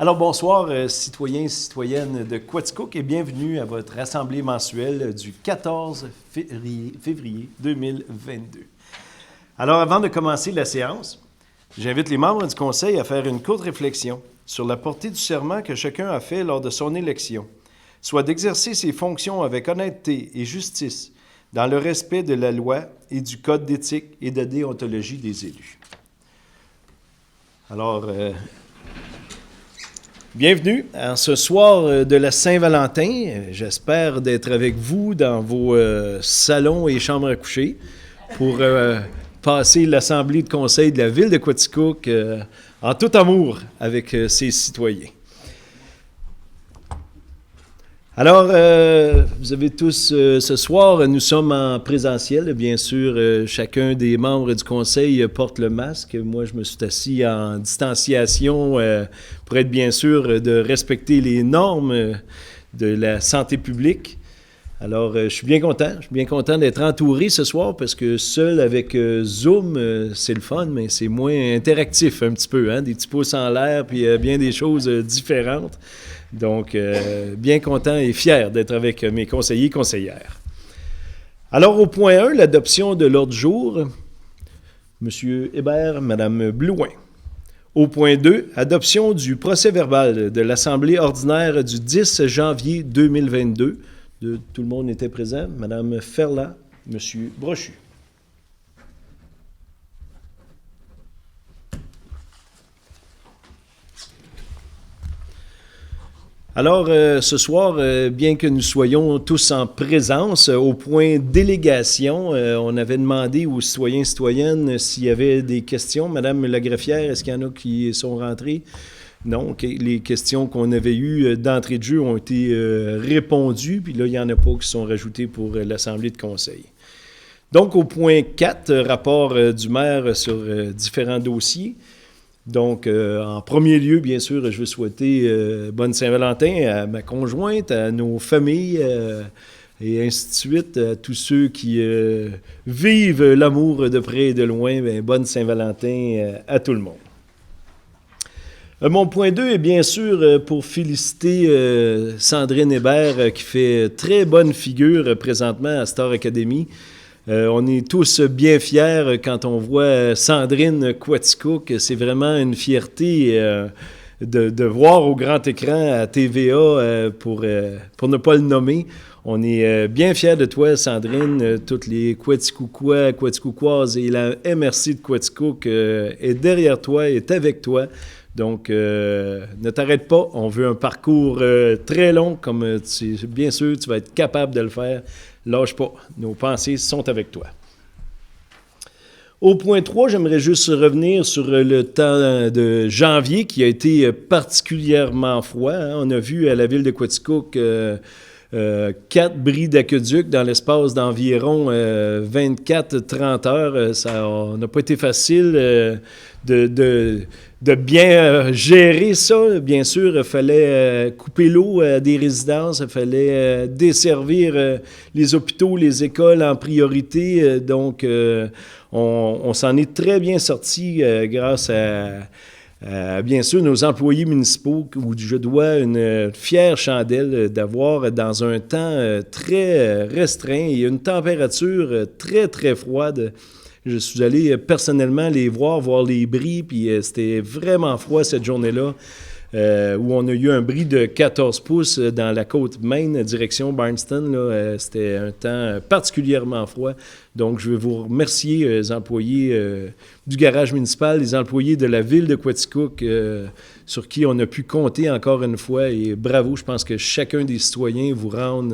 Alors bonsoir, citoyens et citoyennes de Quaticook et bienvenue à votre assemblée mensuelle du 14 février 2022. Alors avant de commencer la séance, j'invite les membres du Conseil à faire une courte réflexion sur la portée du serment que chacun a fait lors de son élection, soit d'exercer ses fonctions avec honnêteté et justice dans le respect de la loi et du code d'éthique et de déontologie des élus. Alors, bienvenue à ce soir de la Saint-Valentin. J'espère d'être avec vous dans vos salons et chambres à coucher pour passer l'Assemblée de conseil de la ville de Quaticook en tout amour avec ses citoyens. Alors, vous avez tous, ce soir, nous sommes en présentiel. Bien sûr, chacun des membres du conseil porte le masque. Moi, je me suis assis en distanciation pour être bien sûr de respecter les normes de la santé publique. Alors, je suis bien content d'être entouré ce soir parce que seul avec Zoom, c'est le fun, mais c'est moins interactif un petit peu, hein? Des petits pouces en l'air, puis bien des choses différentes. Donc, bien content et fier d'être avec mes conseillers et conseillères. Alors, au point 1, l'adoption de l'ordre du jour, M. Hébert, Mme Blouin. Au point 2, adoption du procès-verbal de l'Assemblée ordinaire du 10 janvier 2022. Tout le monde était présent. Mme Ferland, M. Brochu. Alors, ce soir, bien que nous soyons tous en présence, au point délégation, on avait demandé aux citoyens et citoyennes s'il y avait des questions. Madame la greffière, est-ce qu'il y en a qui sont rentrés? Non, okay. Les questions qu'on avait eues d'entrée de jeu ont été répondues, puis là, il n'y en a pas qui sont rajoutées pour l'Assemblée de conseil. Donc, au point 4, rapport du maire sur différents dossiers. Donc, en premier lieu, bien sûr, je veux souhaiter bonne Saint-Valentin à ma conjointe, à nos familles et ainsi de suite, à tous ceux qui vivent l'amour de près et de loin. Bien, bonne Saint-Valentin à tout le monde. Mon point 2 est bien sûr pour féliciter Sandrine Hébert qui fait très bonne figure présentement à Star Academy. On est tous bien fiers quand on voit Sandrine Quaticook. C'est vraiment une fierté de voir au grand écran à TVA pour ne pas le nommer. On est bien fiers de toi, Sandrine. Toutes les Quaticookois, Quaticookoises et la MRC de Quaticook est derrière toi, est avec toi. Donc, ne t'arrête pas. On veut un parcours très long, comme bien sûr, tu vas être capable de le faire. Lâche pas. Nos pensées sont avec toi. Au point 3, j'aimerais juste revenir sur le temps de janvier qui a été particulièrement froid. Hein. On a vu à la ville de Quaticook 4 bris d'aqueduc dans l'espace d'environ 24-30 heures. Ça n'a pas été facile de bien gérer ça. Bien sûr, il fallait couper l'eau à des résidences, il fallait desservir les hôpitaux, les écoles en priorité. Donc, on s'en est très bien sorti grâce à, bien sûr, nos employés municipaux, où je dois une fière chandelle d'avoir, dans un temps très restreint et une température très, très froide. Je suis allé personnellement les voir les bris, puis c'était vraiment froid cette journée-là, où on a eu un bris de 14 pouces dans la côte Maine, direction Barnston. Là, c'était un temps particulièrement froid. Donc, je veux vous remercier, les employés du garage municipal, les employés de la ville de Quaticook, sur qui on a pu compter encore une fois. Et bravo, je pense que chacun des citoyens vous rend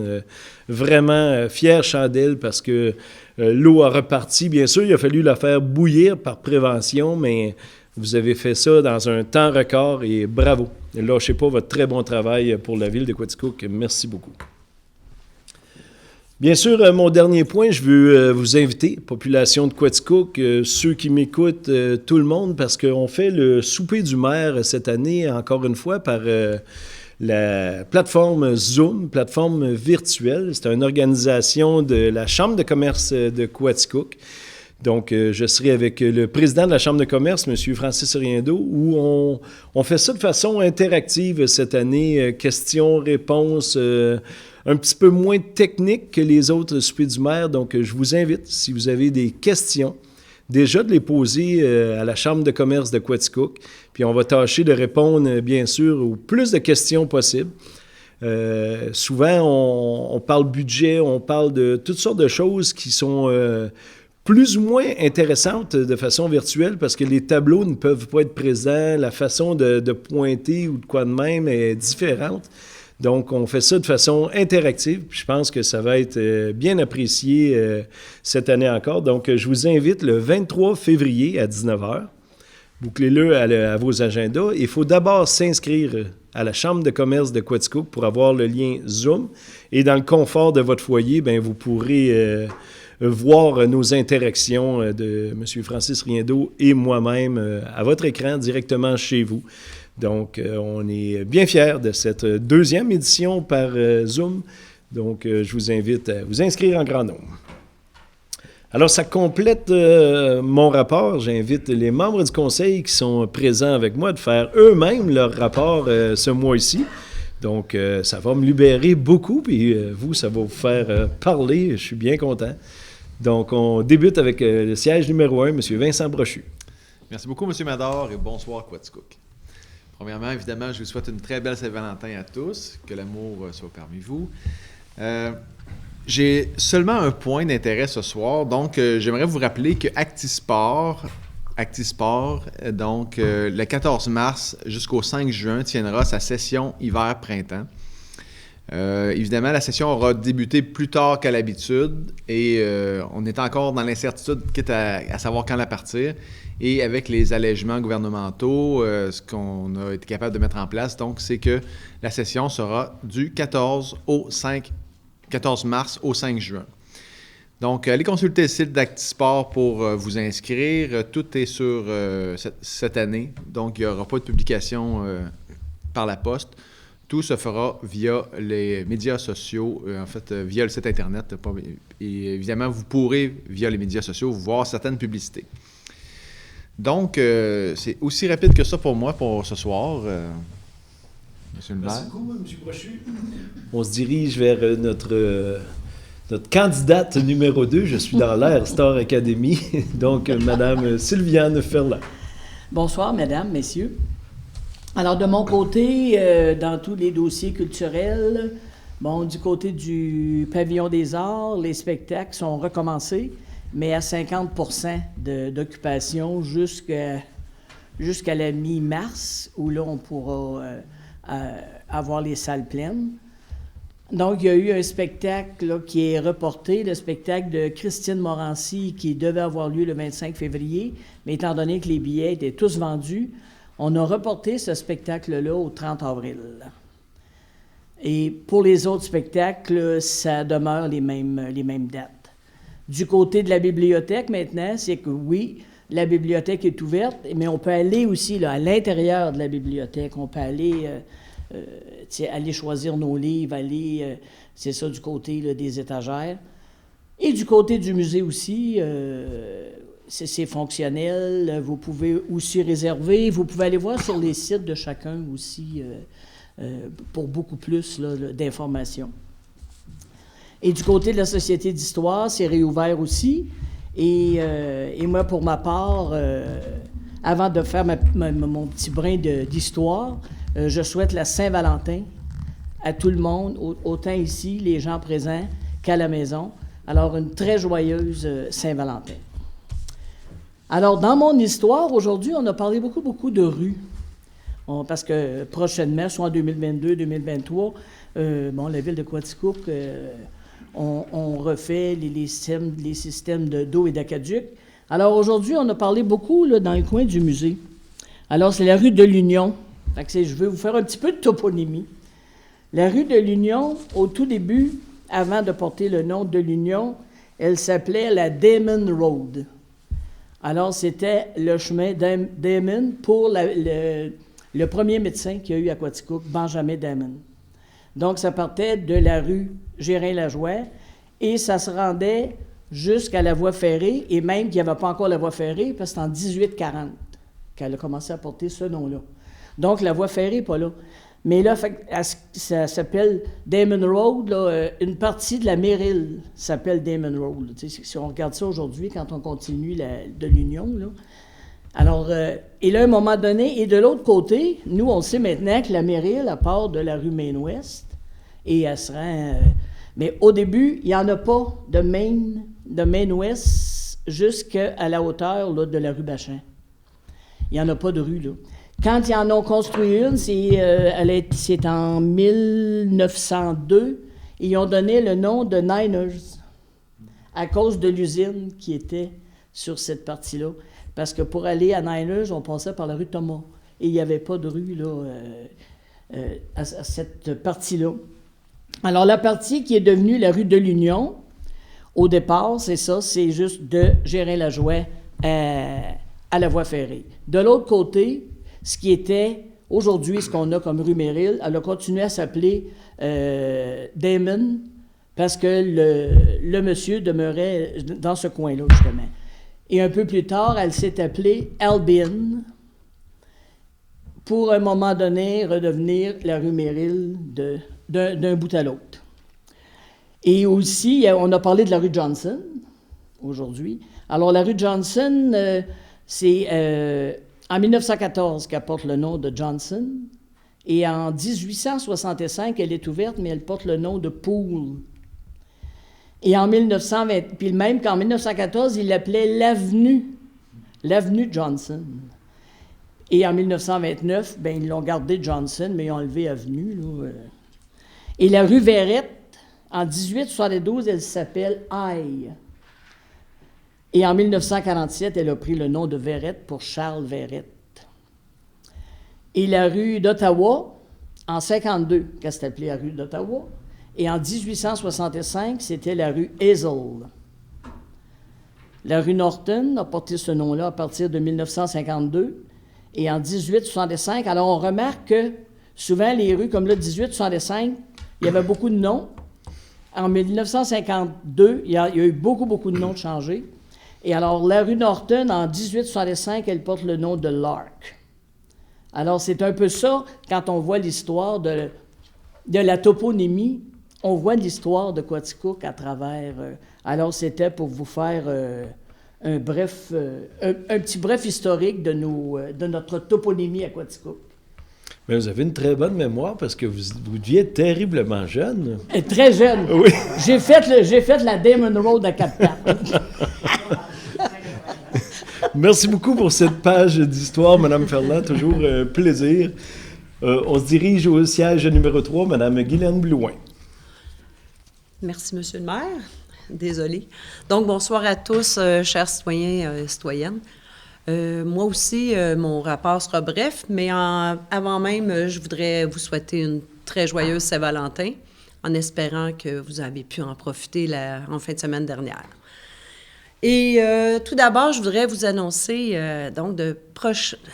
vraiment fière chandelle parce que l'eau a reparti. Bien sûr, il a fallu la faire bouillir par prévention, mais vous avez fait ça dans un temps record et bravo. Lâchez pas votre très bon travail pour la ville de Quaticook. Merci beaucoup. Bien sûr, mon dernier point, je veux vous inviter, population de Quaticook, ceux qui m'écoutent, tout le monde, parce qu'on fait le souper du maire cette année, encore une fois, par la plateforme Zoom, plateforme virtuelle. C'est une organisation de la Chambre de commerce de Quaticook. Donc, je serai avec le président de la Chambre de commerce, M. Francis Riendo, où on fait ça de façon interactive cette année, questions-réponses, un petit peu moins technique que les autres soupers du maire. Donc, je vous invite, si vous avez des questions, déjà de les poser à la Chambre de commerce de Quaticook. Puis on va tâcher de répondre, bien sûr, au plus de questions possibles. Souvent, on parle budget, on parle de toutes sortes de choses qui sont plus ou moins intéressantes de façon virtuelle parce que les tableaux ne peuvent pas être présents, la façon de pointer ou de quoi de même est différente. Donc, on fait ça de façon interactive. Puis je pense que ça va être bien apprécié cette année encore. Donc, je vous invite le 23 février à 19h. Bouclez-le à vos agendas. Il faut d'abord s'inscrire à la Chambre de commerce de Quaticook pour avoir le lien Zoom. Et dans le confort de votre foyer, bien, vous pourrez voir nos interactions de M. Francis Riendo et moi-même à votre écran directement chez vous. Donc, on est bien fiers de cette deuxième édition par Zoom. Donc, je vous invite à vous inscrire en grand nombre. Alors, ça complète mon rapport. J'invite les membres du conseil qui sont présents avec moi de faire eux-mêmes leur rapport ce mois-ci. Donc, ça va me libérer beaucoup, puis vous, ça va vous faire parler. Je suis bien content. Donc, on débute avec le siège numéro 1, M. Vincent Brochu. Merci beaucoup, M. Mador, et bonsoir, Quaticook. Premièrement, évidemment, je vous souhaite une très belle Saint-Valentin à tous. Que l'amour soit parmi vous. J'ai seulement un point d'intérêt ce soir. Donc, j'aimerais vous rappeler que Actisport, donc, le 14 mars jusqu'au 5 juin, tiendra sa session hiver-printemps. Évidemment, la session aura débuté plus tard qu'à l'habitude et on est encore dans l'incertitude, quitte à savoir quand la partir. Et avec les allègements gouvernementaux, ce qu'on a été capable de mettre en place, donc, c'est que la session sera du 14 mars au 5 juin. Donc, allez consulter le site d'Actisport pour vous inscrire. Tout est sur cette année, donc il n'y aura pas de publication par la poste. Tout se fera via les médias sociaux, via le site Internet. Et évidemment, vous pourrez, via les médias sociaux, voir certaines publicités. Donc, c'est aussi rapide que ça pour moi pour ce soir, Monsieur le maire. Merci beaucoup, M. Brochu. On se dirige vers notre candidate numéro 2. Je suis dans l'Air Star Academy, donc Mme Sylviane Ferland. Bonsoir, Mesdames, Messieurs. Alors, de mon côté, dans tous les dossiers culturels, du côté du Pavillon des Arts, les spectacles sont recommencés, mais à 50% d'occupation jusqu'à la mi-mars, où là, on pourra avoir les salles pleines. Donc, il y a eu un spectacle là, qui est reporté, le spectacle de Christine Morancy, qui devait avoir lieu le 25 février, mais étant donné que les billets étaient tous vendus, on a reporté ce spectacle-là au 30 avril. Et pour les autres spectacles, ça demeure les mêmes dates. Du côté de la bibliothèque, maintenant, c'est que oui, la bibliothèque est ouverte, mais on peut aller aussi là, à l'intérieur de la bibliothèque. On peut aller, aller choisir nos livres, c'est ça, du côté là, des étagères. Et du côté du musée aussi, c'est fonctionnel. Vous pouvez aussi réserver. Vous pouvez aller voir sur les sites de chacun aussi pour beaucoup plus là, d'informations. Et du côté de la Société d'histoire, c'est réouvert aussi. Et moi, pour ma part, avant de faire mon petit brin d'histoire, je souhaite la Saint-Valentin à tout le monde, autant ici, les gens présents, qu'à la maison. Alors, une très joyeuse Saint-Valentin. Alors, dans mon histoire, aujourd'hui, on a parlé beaucoup de rues. Parce que prochainement, soit en 2022-2023, la ville de Quaticook, on refait les systèmes d'eau et d'aqueduc. Alors, aujourd'hui, on a parlé beaucoup là, dans le coin du musée. Alors, c'est la rue de l'Union. Fait que je vais vous faire un petit peu de toponymie. La rue de l'Union, au tout début, avant de porter le nom de l'Union, elle s'appelait la Damon Road. Alors, c'était le chemin Damon pour le premier médecin qu'il y a eu à Quaticook, Benjamin Damon. Donc, ça partait de la rue Gérin-Lajoie et ça se rendait jusqu'à la voie ferrée, et même qu'il n'y avait pas encore la voie ferrée, parce que c'est en 1840 qu'elle a commencé à porter ce nom-là. Donc, la voie ferrée n'est pas là. Mais là, ça s'appelle Damon Road, là, une partie de la Merrill s'appelle Damon Road. Tu sais, si on regarde ça aujourd'hui, quand on continue de l'Union, là. Alors, et là, à un moment donné, et de l'autre côté, nous, on sait maintenant que la Merrill, elle part de la rue Main-Ouest, et elle se rend... mais au début, il n'y en a pas de Main-Ouest jusqu'à la hauteur là, de la rue Bachin. Il n'y en a pas de rue, là. Quand ils en ont construit une, c'est en 1902, ils ont donné le nom de Niners à cause de l'usine qui était sur cette partie-là. Parce que pour aller à Niners, on passait par la rue Thomas. Et il n'y avait pas de rue là, à cette partie-là. Alors, la partie qui est devenue la rue de l'Union, au départ, c'est ça, c'est juste de Gérin-Lajoie à la voie ferrée. De l'autre côté, ce qui était aujourd'hui, ce qu'on a comme rue Merrill, elle a continué à s'appeler Damon, parce que le monsieur demeurait dans ce coin-là, justement. Et un peu plus tard, elle s'est appelée Albion, pour à un moment donné redevenir la rue Merrill d'un bout à l'autre. Et aussi, on a parlé de la rue Johnson, aujourd'hui. Alors, la rue Johnson, c'est en 1914 qu'elle porte le nom de Johnson. Et en 1865, elle est ouverte, mais elle porte le nom de Poole. Et en 1920, puis même qu'en 1914, il l'appelait l'avenue Johnson. Et en 1929, ben, ils l'ont gardé Johnson, mais ils ont enlevé avenue. Là. Et la rue Verrette, en 1872, elle s'appelle High. Et en 1947, elle a pris le nom de Verrette pour Charles Verrette. Et la rue d'Ottawa, en 52, qu'elle s'est appelée la rue d'Ottawa. Et en 1865, c'était la rue Hazel. La rue Norton a porté ce nom-là à partir de 1952. Et en 1865, alors on remarque que souvent les rues, comme là, 1865, il y avait beaucoup de noms. En 1952, il y a eu beaucoup de noms changés. Et alors, la rue Norton, en 1865, elle porte le nom de Lark. Alors, c'est un peu ça, quand on voit l'histoire de la toponymie, on voit l'histoire de Quaticook à travers... alors, c'était pour vous faire un petit bref historique de notre toponymie à Quaticook. Mais vous avez une très bonne mémoire parce que vous deviez être terriblement jeune. Très jeune. Oui. J'ai fait la Damon Road à 4 Merci beaucoup pour cette page d'histoire, Mme Ferland. Toujours un plaisir. On se dirige au siège numéro 3, Mme Guylaine Blouin. Merci, M. le maire. Désolée. Donc, bonsoir à tous, chers citoyens et citoyennes. Moi aussi, mon rapport sera bref, mais avant même, je voudrais vous souhaiter une très joyeuse Saint-Valentin, en espérant que vous avez pu en profiter en fin de semaine dernière. Et tout d'abord, je voudrais vous annoncer,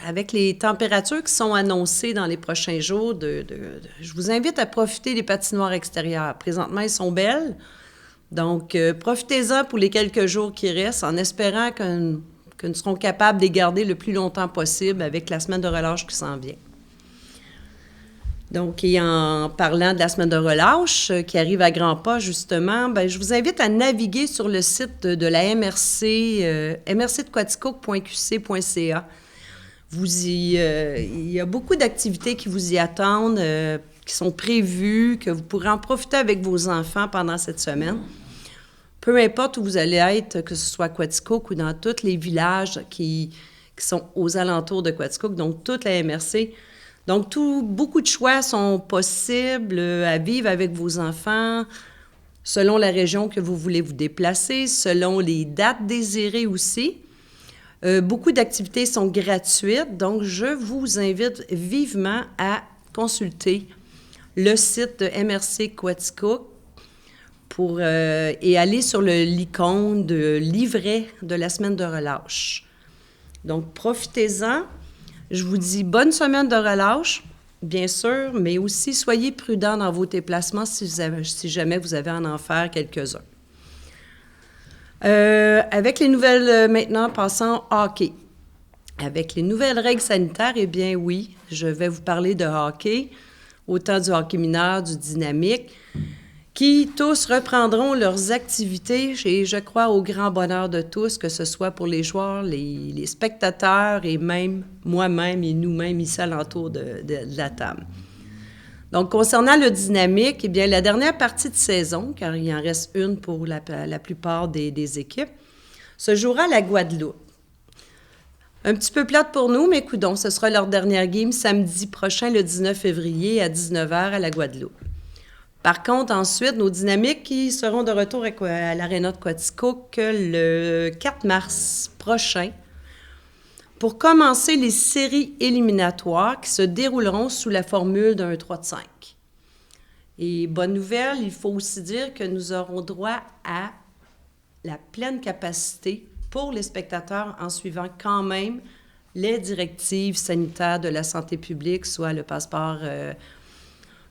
avec les températures qui sont annoncées dans les prochains jours, je vous invite à profiter des patinoires extérieures. Présentement, elles sont belles, donc profitez-en pour les quelques jours qui restent, en espérant que nous serons capables de les garder le plus longtemps possible avec la semaine de relâche qui s'en vient. Donc, et en parlant de la semaine de relâche qui arrive à grands pas, justement, bien, je vous invite à naviguer sur le site de la MRC, mrcdequaticook.qc.ca. Il y a beaucoup d'activités qui vous y attendent, qui sont prévues, que vous pourrez en profiter avec vos enfants pendant cette semaine. Peu importe où vous allez être, que ce soit à Quaticook ou dans tous les villages qui sont aux alentours de Quaticook, donc toute la MRC. Donc, beaucoup de choix sont possibles à vivre avec vos enfants, selon la région que vous voulez vous déplacer, selon les dates désirées aussi. Beaucoup d'activités sont gratuites, donc je vous invite vivement à consulter le site de MRC Quaticook et aller sur l'icône de livret de la semaine de relâche. Donc, profitez-en. Je vous dis bonne semaine de relâche, bien sûr, mais aussi soyez prudents dans vos déplacements si jamais vous avez à en faire quelques-uns. Avec les nouvelles, maintenant, passant au hockey. Avec les nouvelles règles sanitaires, eh bien oui, je vais vous parler de hockey, autant du hockey mineur, du dynamique, qui tous reprendront leurs activités, et je crois au grand bonheur de tous, que ce soit pour les joueurs, les spectateurs et même moi-même et nous-mêmes ici alentour de la table. Donc, concernant le dynamique, eh bien, la dernière partie de saison, car il en reste une pour la plupart des équipes, se jouera à la Guadeloupe. Un petit peu plate pour nous, mais coudonc, ce sera leur dernière game samedi prochain, le 19 février, à 19h à la Guadeloupe. Par contre, ensuite, nos dynamiques qui seront de retour à l'Aréna de Quaticook le 4 mars prochain pour commencer les séries éliminatoires qui se dérouleront sous la formule d'un 3-5. Et bonne nouvelle, il faut aussi dire que nous aurons droit à la pleine capacité pour les spectateurs en suivant quand même les directives sanitaires de la santé publique, soit le passeport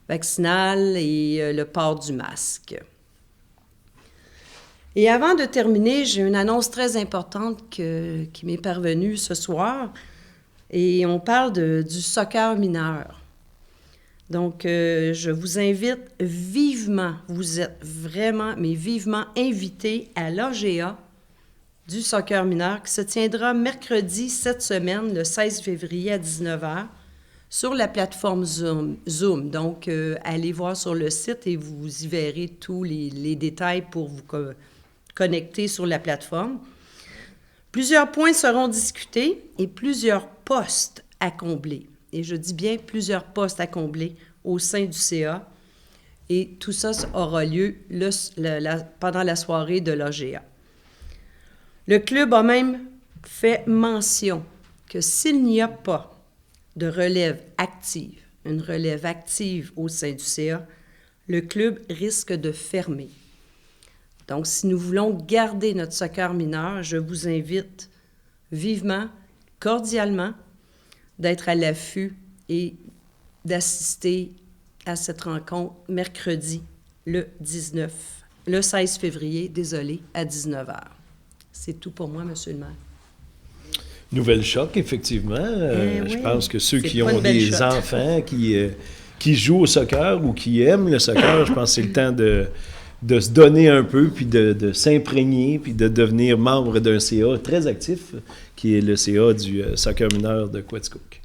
vaccinal et le port du masque. Et avant de terminer, j'ai une annonce très importante qui m'est parvenue ce soir, et on parle du soccer mineur. Donc, je vous invite vivement, vous êtes vraiment, mais vivement invités à l'AGA du soccer mineur qui se tiendra mercredi cette semaine, le 16 février à 19h, sur la plateforme Zoom. Donc, allez voir sur le site et vous y verrez tous les détails pour vous connecter sur la plateforme. Plusieurs points seront discutés et plusieurs postes à combler. Et je dis bien plusieurs postes à combler au sein du CA. Et tout ça aura lieu pendant la soirée de l'AGA. Le club a même fait mention que s'il n'y a pas de relève active, une relève active au sein du CA, le club risque de fermer. Donc, si nous voulons garder notre soccer mineur, je vous invite vivement, cordialement, d'être à l'affût et d'assister à cette rencontre mercredi, le 16 février, à 19h. C'est tout pour moi, M. le maire. Nouvelle choc, effectivement. Oui, je pense que ceux c'est qui pas ont une belle des shot. enfants qui jouent au soccer ou qui aiment le soccer, je pense que c'est le temps de se donner un peu, puis de s'imprégner, puis de devenir membre d'un CA très actif, qui est le CA du soccer mineur de Quaticook.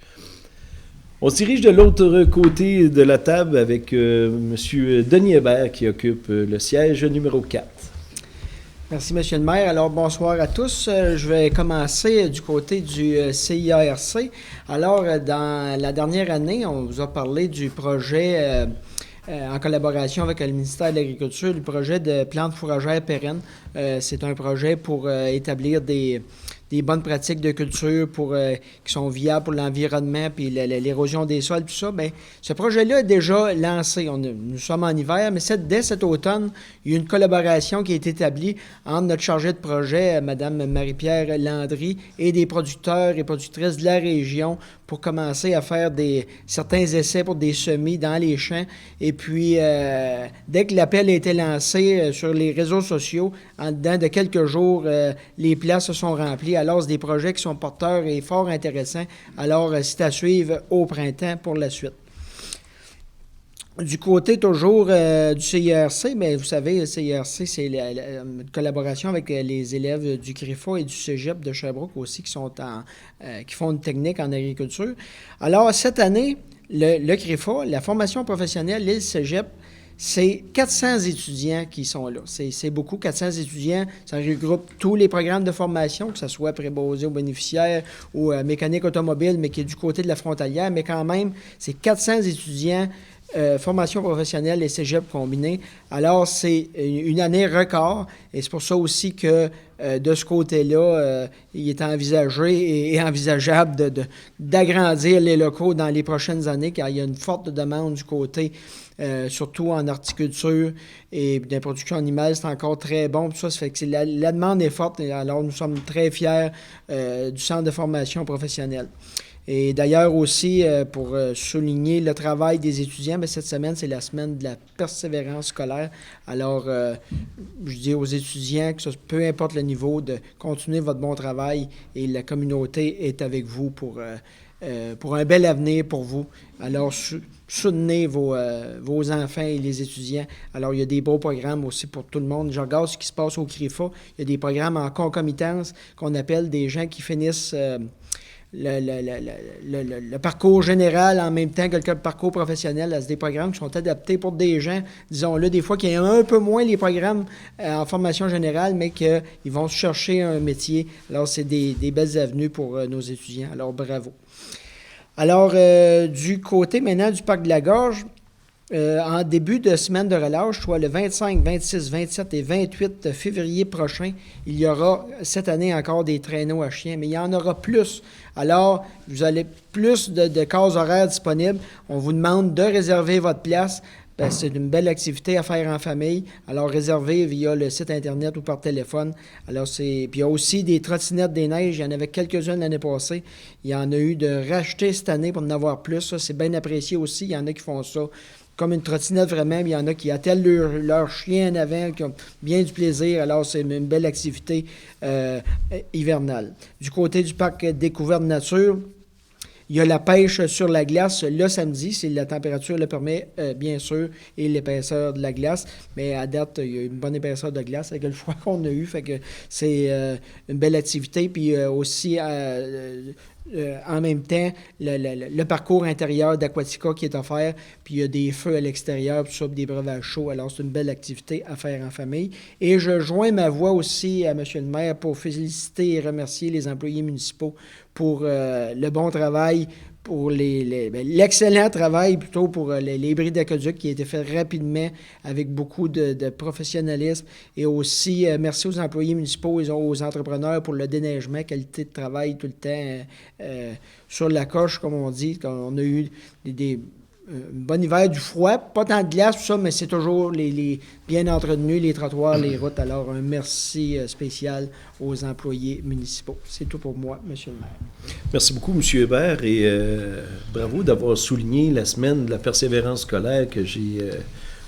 On se dirige de l'autre côté de la table avec M. Denis Hébert, qui occupe le siège numéro 4. Merci, M. le maire. Alors, bonsoir à tous. Je vais commencer du côté du CIARC. Alors, dans la dernière année, on vous a parlé du projet, en collaboration avec le ministère de l'Agriculture, du projet de plantes fourragères pérennes. C'est un projet pour établir des bonnes pratiques de culture qui sont viables pour l'environnement, puis l'érosion des sols, tout ça. Bien, ce projet-là est déjà lancé. Nous sommes en hiver, mais dès cet automne, il y a une collaboration qui est établie entre notre chargée de projet, Mme Marie-Pierre Landry, et des producteurs et productrices de la région pour commencer à faire certains essais pour des semis dans les champs. Et puis, dès que l'appel a été lancé sur les réseaux sociaux, en dedans de quelques jours, les places se sont remplies. Alors, c'est des projets qui sont porteurs et fort intéressants. Alors, c'est à suivre au printemps pour la suite. Du côté toujours du CIRC, bien, vous savez, le CIRC, c'est la collaboration avec les élèves du CRIFA et du Cégep de Sherbrooke aussi qui font une technique en agriculture. Alors, cette année, le CRIFA, la formation professionnelle et le Cégep, c'est 400 étudiants qui sont là. C'est beaucoup, 400 étudiants. Ça regroupe tous les programmes de formation, que ce soit préposé aux bénéficiaires ou mécanique automobile, mais qui est du côté de la frontalière. Mais quand même, c'est 400 étudiants, formation professionnelle et cégep combinés. Alors, c'est une année record. Et c'est pour ça aussi que de ce côté-là, il est envisagé et envisageable d'agrandir les locaux dans les prochaines années, car il y a une forte demande du côté surtout en horticulture et dans la production animale, c'est encore très bon. Tout ça fait que la demande est forte. Alors, nous sommes très fiers du centre de formation professionnelle. Et d'ailleurs aussi, pour souligner le travail des étudiants, bien, cette semaine, c'est la semaine de la persévérance scolaire. Alors, je dis aux étudiants que peu importe le niveau, de continuer votre bon travail et la communauté est avec vous pour un bel avenir pour vous. Alors, soutenez vos enfants et les étudiants. Alors, il y a des beaux programmes aussi pour tout le monde. Je regarde ce qui se passe au CRIFA. Il y a des programmes en concomitance qu'on appelle des gens qui finissent le parcours général en même temps que le parcours professionnel. C'est des programmes qui sont adaptés pour des gens, disons-le, des fois qui aiment un peu moins les programmes en formation générale, mais qu'ils vont chercher un métier. Alors, c'est des belles avenues pour nos étudiants. Alors, bravo. Alors, du côté maintenant du Parc de la Gorge, en début de semaine de relâche, soit le 25, 26, 27 et 28 février prochain, il y aura cette année encore des traîneaux à chiens, mais il y en aura plus. Alors, vous avez plus de cases horaires disponibles. On vous demande de réserver votre place. Ben, c'est une belle activité à faire en famille. Alors, réservez via le site Internet ou par téléphone. Alors, puis il y a aussi des trottinettes des neiges. Il y en avait quelques-unes l'année passée. Il y en a eu de racheter cette année pour en avoir plus. Ça, c'est bien apprécié aussi. Il y en a qui font ça comme une trottinette vraiment. Il y en a qui attellent leur chien en avant, qui ont bien du plaisir. Alors, c'est une belle activité hivernale. Du côté du parc Découverte Nature, il y a la pêche sur la glace le samedi, si la température le permet, bien sûr, et l'épaisseur de la glace. Mais à date, il y a une bonne épaisseur de glace avec le froid qu'on a eu. Fait que c'est une belle activité. Puis aussi, en même temps, le parcours intérieur d'Aquatica qui est offert. Puis il y a des feux à l'extérieur, tout ça, puis des breuvages chauds. Alors, c'est une belle activité à faire en famille. Et je joins ma voix aussi à M. le maire pour féliciter et remercier les employés municipaux pour le bon travail, pour l'excellent travail plutôt pour les bris d'aqueduc qui a été fait rapidement avec beaucoup de professionnalisme. Et aussi, merci aux employés municipaux et aux entrepreneurs pour le déneigement, qualité de travail tout le temps sur la coche, comme on dit. On a eu un bon hiver, du froid, pas tant de glace, tout ça, mais c'est toujours les bien entretenus, les trottoirs, les routes. Alors, un merci spécial aux employés municipaux. C'est tout pour moi, M. le maire. Merci beaucoup, M. Hébert, et bravo d'avoir souligné la semaine de la persévérance scolaire que j'ai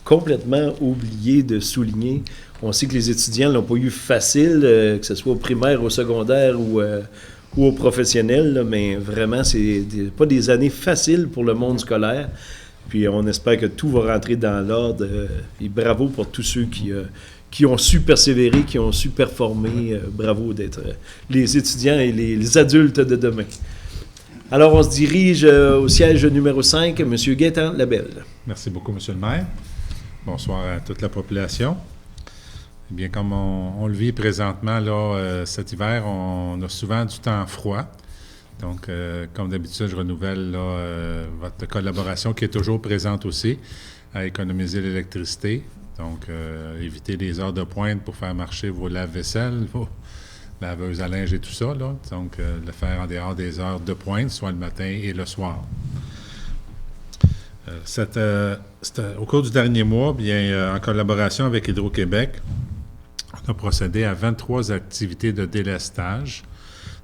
complètement oublié de souligner. On sait que les étudiants ne l'ont pas eu facile, que ce soit au primaire, au secondaire ou aux professionnels, là, mais vraiment, c'est pas des années faciles pour le monde scolaire. Puis on espère que tout va rentrer dans l'ordre. Et bravo pour tous ceux qui ont su persévérer, qui ont su performer. Bravo d'être les étudiants et les adultes de demain. Alors, on se dirige au siège numéro 5, M. Gaétan Labelle. Merci beaucoup, M. le maire. Bonsoir à toute la population. Eh bien, comme on le vit présentement, là, cet hiver, on a souvent du temps froid. Donc, comme d'habitude, je renouvelle là, votre collaboration qui est toujours présente aussi à économiser l'électricité. Donc, éviter les heures de pointe pour faire marcher vos lave-vaisselle, vos laveuses à linge et tout ça. Là. Donc, le faire en dehors des heures de pointe, soit le matin et le soir. Au cours du dernier mois, bien, en collaboration avec Hydro-Québec, on a procédé à 23 activités de délestage.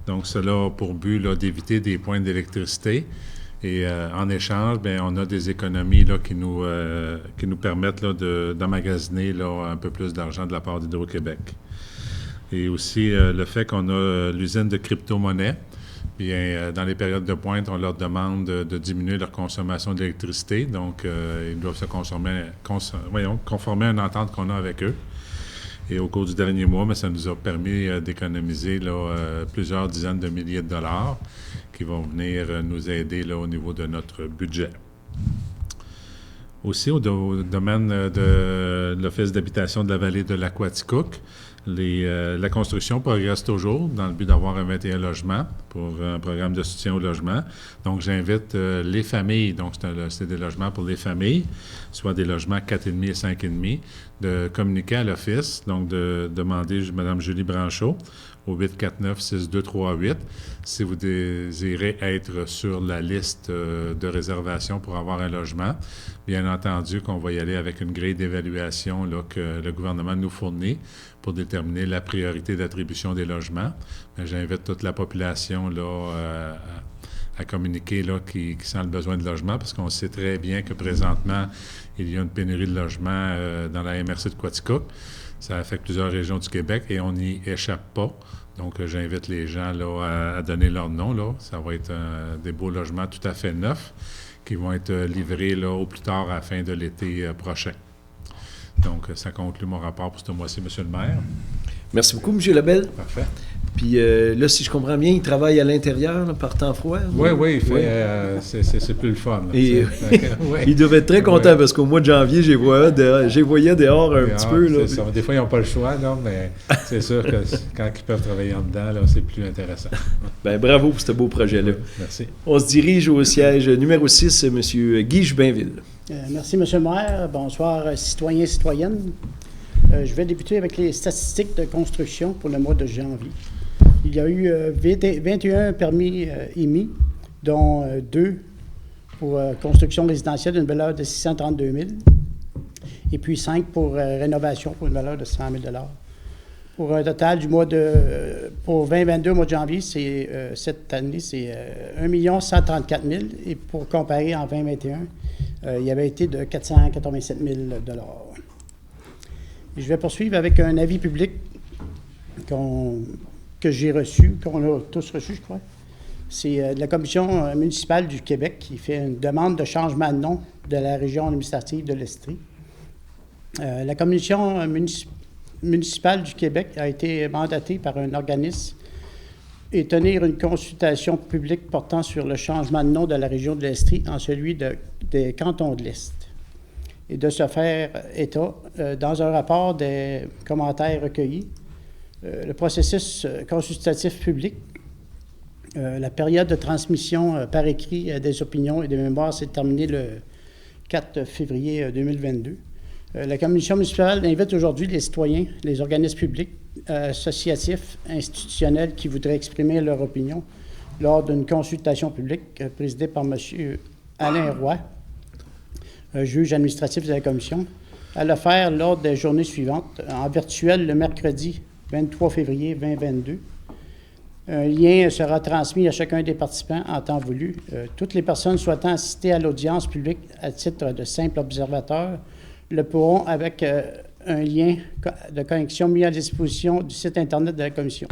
Donc, cela a pour but là, d'éviter des pointes d'électricité. Et en échange, bien, on a des économies là, qui nous permettent là, d'emmagasiner là, un peu plus d'argent de la part d'Hydro-Québec. Et aussi, le fait qu'on a l'usine de crypto-monnaie, bien, dans les périodes de pointe, on leur demande de diminuer leur consommation d'électricité. Donc, ils doivent se conformer à une entente qu'on a avec eux. Et au cours du dernier mois, bien, ça nous a permis d'économiser là, plusieurs dizaines de milliers de dollars qui vont venir nous aider là, au niveau de notre budget. Aussi, au domaine de l'Office d'habitation de la vallée de l'Aquaticook, la construction progresse toujours dans le but d'avoir un 21 logements pour un programme de soutien au logement. Donc, j'invite les familles, donc c'est des logements pour les familles, soit des logements 4,5 et 5,5, de communiquer à l'Office, donc de demander Mme Julie Branchot au 849-6238 si vous désirez être sur la liste de réservation pour avoir un logement. Bien entendu qu'on va y aller avec une grille d'évaluation là, que le gouvernement nous fournit pour déterminer la priorité d'attribution des logements. Mais j'invite toute la population là, à communiquer là, qui sentent le besoin de logement, parce qu'on sait très bien que présentement, il y a une pénurie de logement dans la MRC de Quaticook. Ça affecte plusieurs régions du Québec et on n'y échappe pas. Donc, j'invite les gens là, à donner leur nom. Là. Ça va être des beaux logements tout à fait neufs qui vont être livrés là, au plus tard à la fin de l'été prochain. Donc, ça conclut mon rapport pour ce mois-ci, M. le maire. Merci beaucoup, M. Lebel. Parfait. Puis là, si je comprends bien, il travaille à l'intérieur, là, par temps froid. Oui, il fait, c'est plus le fun. Là, et ouais. Il devait être très content parce qu'au mois de janvier, j'ai voyais dehors un petit peu. Là, ça. Des fois, ils n'ont pas le choix, là, mais c'est sûr que quand ils peuvent travailler en dedans, là, c'est plus intéressant. Bien, bravo pour ce beau projet-là. Merci. On se dirige au siège numéro 6, M. Guy Jubinville. Merci, M. le maire. Bonsoir, citoyens et citoyennes. Je vais débuter avec les statistiques de construction pour le mois de janvier. Il y a eu 21 permis émis, dont 2 pour construction résidentielle d'une valeur de 632 000 et puis 5 pour rénovation pour une valeur de 100 000 Pour un total du pour 2022, au mois de janvier, cette année, c'est 1 134 000 et pour comparer en 2021, il avait été de 487 000 Je vais poursuivre avec un avis public que j'ai reçu, qu'on a tous reçu, je crois. C'est de la Commission municipale du Québec qui fait une demande de changement de nom de la région administrative de l'Estrie. La Commission municipale du Québec a été mandatée par un organisme et tenir une consultation publique portant sur le changement de nom de la région de l'Estrie en celui des cantons de l'Est. Et de se faire état, dans un rapport des commentaires recueillis, le processus consultatif public, la période de transmission par écrit des opinions et des mémoires s'est terminée le 4 février 2022. La Commission municipale invite aujourd'hui les citoyens, les organismes publics, associatifs, institutionnels qui voudraient exprimer leur opinion lors d'une consultation publique présidée par M. Alain Roy, juge administratif de la Commission, à le faire lors des journées suivantes, en virtuel le mercredi 23 février 2022. Un lien sera transmis à chacun des participants en temps voulu. Toutes les personnes souhaitant assister à l'audience publique à titre de simple observateur le pourront avec un lien de connexion mis à disposition du site Internet de la Commission.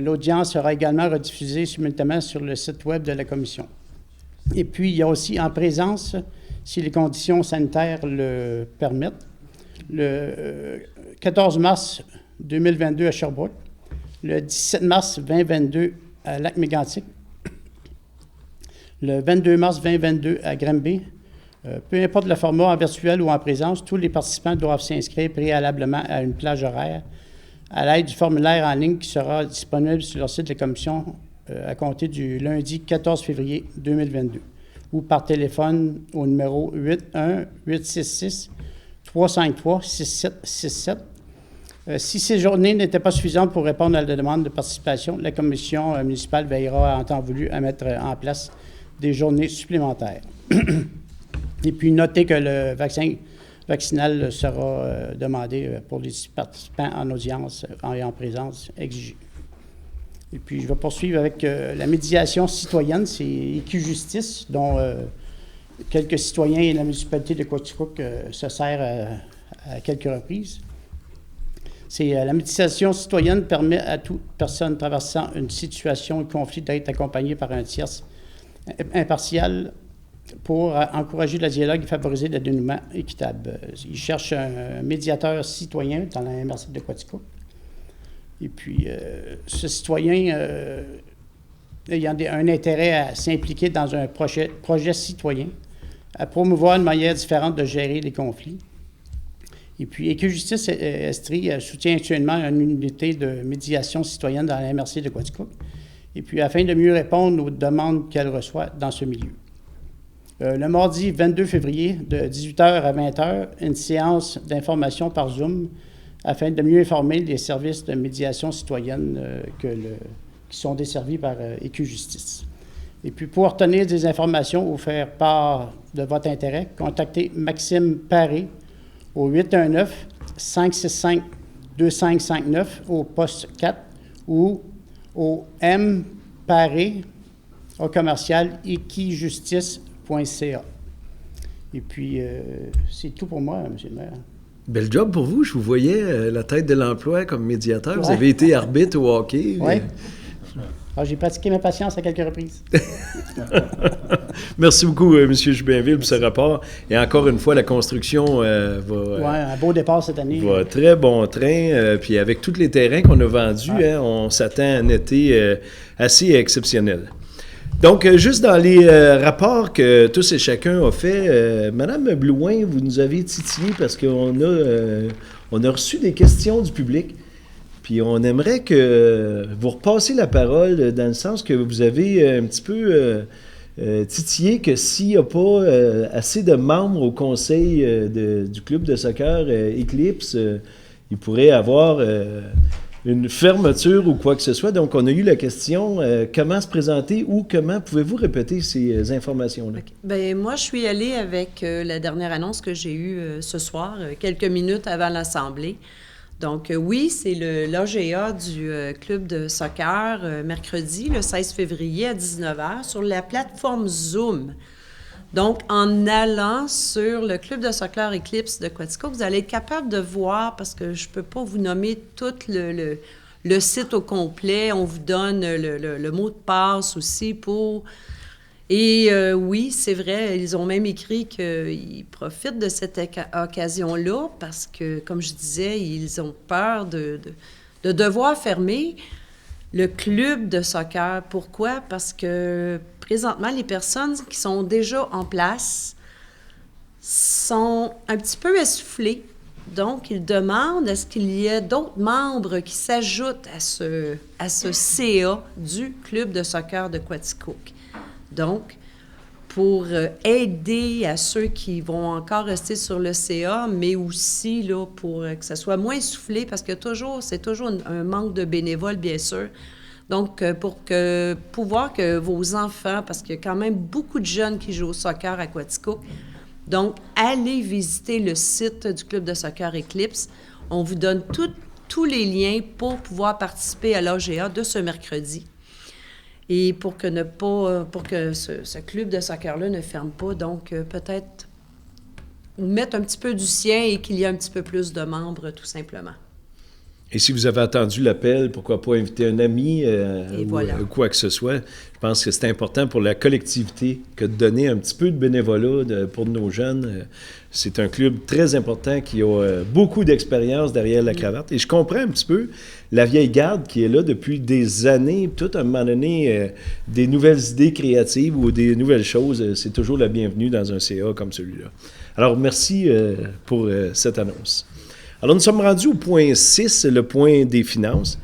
L'audience sera également rediffusée simultanément sur le site Web de la Commission. Et puis, il y a aussi en présence, si les conditions sanitaires le permettent, le 14 mars 2022 à Sherbrooke, le 17 mars 2022 à Lac-Mégantic, le 22 mars 2022 à Granby. Peu importe le format, en virtuel ou en présence, tous les participants doivent s'inscrire préalablement à une plage horaire à l'aide du formulaire en ligne qui sera disponible sur le site de la Commission à compter du lundi 14 février 2022 ou par téléphone au numéro 81-866-353-6767. Si ces journées n'étaient pas suffisantes pour répondre à la demande de participation, la Commission municipale veillera en temps voulu à mettre en place des journées supplémentaires. Et puis, notez que le vaccin vaccinal sera demandé pour les participants en audience et en présence exigée. Et puis, je vais poursuivre avec la médiation citoyenne, c'est Équijustice, dont quelques citoyens et la municipalité de Quaticook se servent à quelques reprises. La médiation citoyenne permet à toute personne traversant une situation de conflit d'être accompagnée par un tiers impartial pour encourager le dialogue et favoriser le dénouement équitable. Ils cherchent un médiateur citoyen dans la MRC de Quaticook. Et puis, ce citoyen ayant un intérêt à s'impliquer dans un projet citoyen, à promouvoir une manière différente de gérer les conflits. Et puis, Équijustice Estrie soutient actuellement une unité de médiation citoyenne dans la MRC de Quaticook. Et puis, afin de mieux répondre aux demandes qu'elle reçoit dans ce milieu. Le mardi 22 février, de 18h à 20h, une séance d'information par Zoom afin de mieux informer les services de médiation citoyenne qui sont desservis par Équijustice. Et puis, pour obtenir des informations ou faire part de votre contactez Maxime Paré au 819-565-2559 au poste 4 ou mparé au commercial equijustice.ca. Et puis, c'est tout pour moi, M. le maire. Bel job pour vous. Je vous voyais la tête de l'emploi comme médiateur. Vous Ouais. avez été arbitre au hockey. Oui. Alors, j'ai pratiqué ma patience à quelques reprises. Merci beaucoup, M. Joubinville, pour ce rapport. Et encore une fois, la construction va... Oui, un beau départ cette année. va très bon train. Puis avec tous les terrains qu'on a vendus, hein, on s'attend à un été assez exceptionnel. Donc, juste dans les rapports que tous et chacun a fait, Mme Blouin, vous nous avez titillé parce qu'on a reçu des questions du public. Puis on aimerait que vous repassiez la parole dans le sens que vous avez un petit peu titillé que s'il n'y a pas assez de membres au conseil du club de soccer Eclipse, il pourrait avoir une fermeture ou quoi que ce soit. Donc, on a eu la question comment se présenter ou comment pouvez-vous répéter ces informations-là? Okay. Bien, moi, je suis allée avec la dernière annonce que j'ai eue ce soir, quelques minutes avant l'Assemblée. Donc, oui, c'est l'AGA du club de soccer, mercredi, le 16 février à 19h, sur la plateforme Zoom. Donc, en allant sur le club de soccer Eclipse de Quaticook, vous allez être capable de voir, parce que je ne peux pas vous nommer tout le site au complet, on vous donne le mot de passe aussi pour... Et oui, c'est vrai, ils ont même écrit qu'ils profitent de cette occasion-là parce que, comme je disais, ils ont peur de devoir fermer le club de soccer. Pourquoi? Parce que présentement, les personnes qui sont déjà en place sont un petit peu essoufflées. Donc, ils demandent à ce qu'il y ait d'autres membres qui s'ajoutent à ce CA du club de soccer de Quaticook. Donc, pour aider à ceux qui vont encore rester sur le CA, mais aussi là, pour que ça soit moins essoufflé, parce que c'est toujours un manque de bénévoles, bien sûr. Donc, pour pouvoir que vos enfants, parce qu'il y a quand même beaucoup de jeunes qui jouent au soccer à Quaticook, donc, allez visiter le site du club de soccer Eclipse. On vous donne tous les liens pour pouvoir participer à l'AGA de ce mercredi. Et pour que ce club de soccer-là ne ferme pas, donc peut-être mettre un petit peu du sien et qu'il y ait un petit peu plus de membres, tout simplement. Et si vous avez attendu l'appel, pourquoi pas inviter un ami ou quoi que ce soit. Je pense que c'est important pour la collectivité que de donner un petit peu de bénévolat pour nos jeunes. C'est un club très important qui a beaucoup d'expérience derrière la cravate. Et je comprends un petit peu la vieille garde qui est là depuis des années. Tout à un moment donné, des nouvelles idées créatives ou des nouvelles choses, c'est toujours la bienvenue dans un CA comme celui-là. Alors, merci pour cette annonce. Alors, nous sommes rendus au point 6, le point des finances.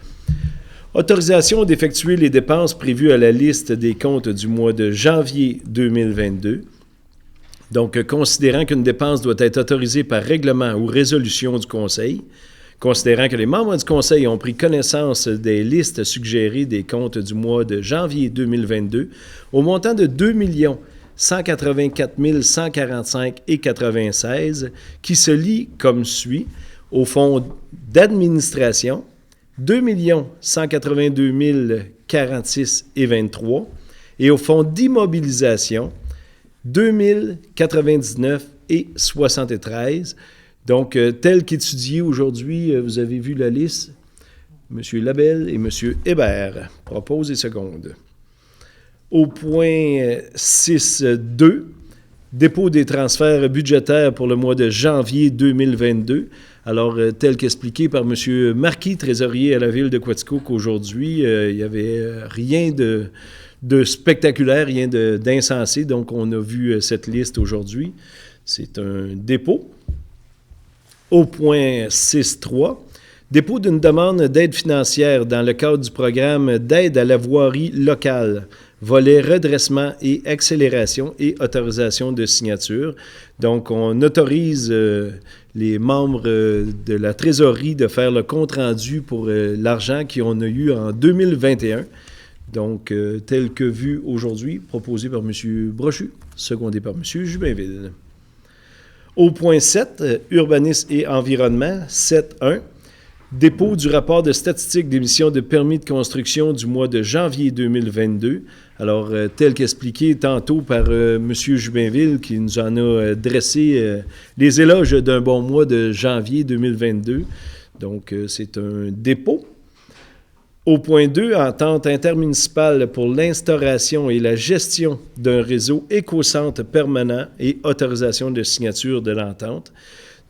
Autorisation d'effectuer les dépenses prévues à la liste des comptes du mois de janvier 2022. Donc, considérant qu'une dépense doit être autorisée par règlement ou résolution du Conseil, considérant que les membres du Conseil ont pris connaissance des listes suggérées des comptes du mois de janvier 2022 au montant de 2 184 145,96 qui se lit comme suit. Au fonds d'administration, 2 182 046,23 et au fonds d'immobilisation, 2 099,73. Donc, tel qu'étudié aujourd'hui, vous avez vu la liste. M. Labelle et M. Hébert. Propose et seconde. Au point 6.2, dépôt des transferts budgétaires pour le mois de janvier 2022. Alors, tel qu'expliqué par M. Marquis, trésorier à la ville de Quaticook aujourd'hui, il n'y avait rien de spectaculaire, rien d'insensé. Donc, on a vu cette liste aujourd'hui. C'est un dépôt. Au point 6.3, dépôt d'une demande d'aide financière dans le cadre du programme d'aide à la voirie locale, volet redressement et accélération et autorisation de signature. Donc, on autorise les membres de la trésorerie de faire le compte-rendu pour l'argent qu'on a eu en 2021. Donc, tel que vu aujourd'hui, proposé par M. Brochu, secondé par M. Dépôt du rapport de statistique d'émission de permis de construction du mois de janvier 2022. Alors, tel qu'expliqué tantôt par M. Jubinville, qui nous en a dressé les éloges d'un bon mois de janvier 2022. Donc, c'est un dépôt. Au point 2, entente intermunicipale pour l'instauration et la gestion d'un réseau écocentre permanent et autorisation de signature de l'entente.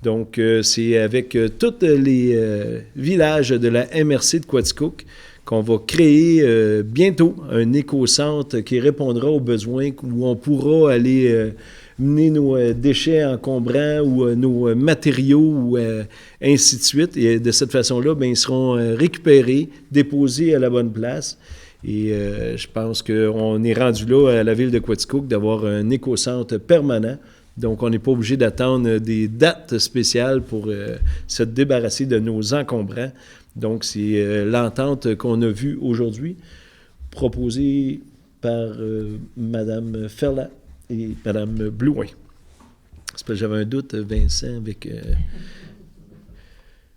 Donc, c'est avec tous les villages de la MRC de Quaticook qu'on va créer bientôt un écocentre qui répondra aux besoins, où on pourra aller mener nos déchets encombrants ou nos matériaux ou ainsi de suite. Et de cette façon-là, bien, ils seront récupérés, déposés à la bonne place. Et je pense qu'on est rendu là à la ville de Quaticook d'avoir un écocentre permanent. Donc, on n'est pas obligé d'attendre des dates spéciales pour se débarrasser de nos encombrants. Donc, c'est l'entente qu'on a vue aujourd'hui, proposée par Mme Ferland et Mme Blouin. C'est parce que j'avais un doute, Vincent, avec...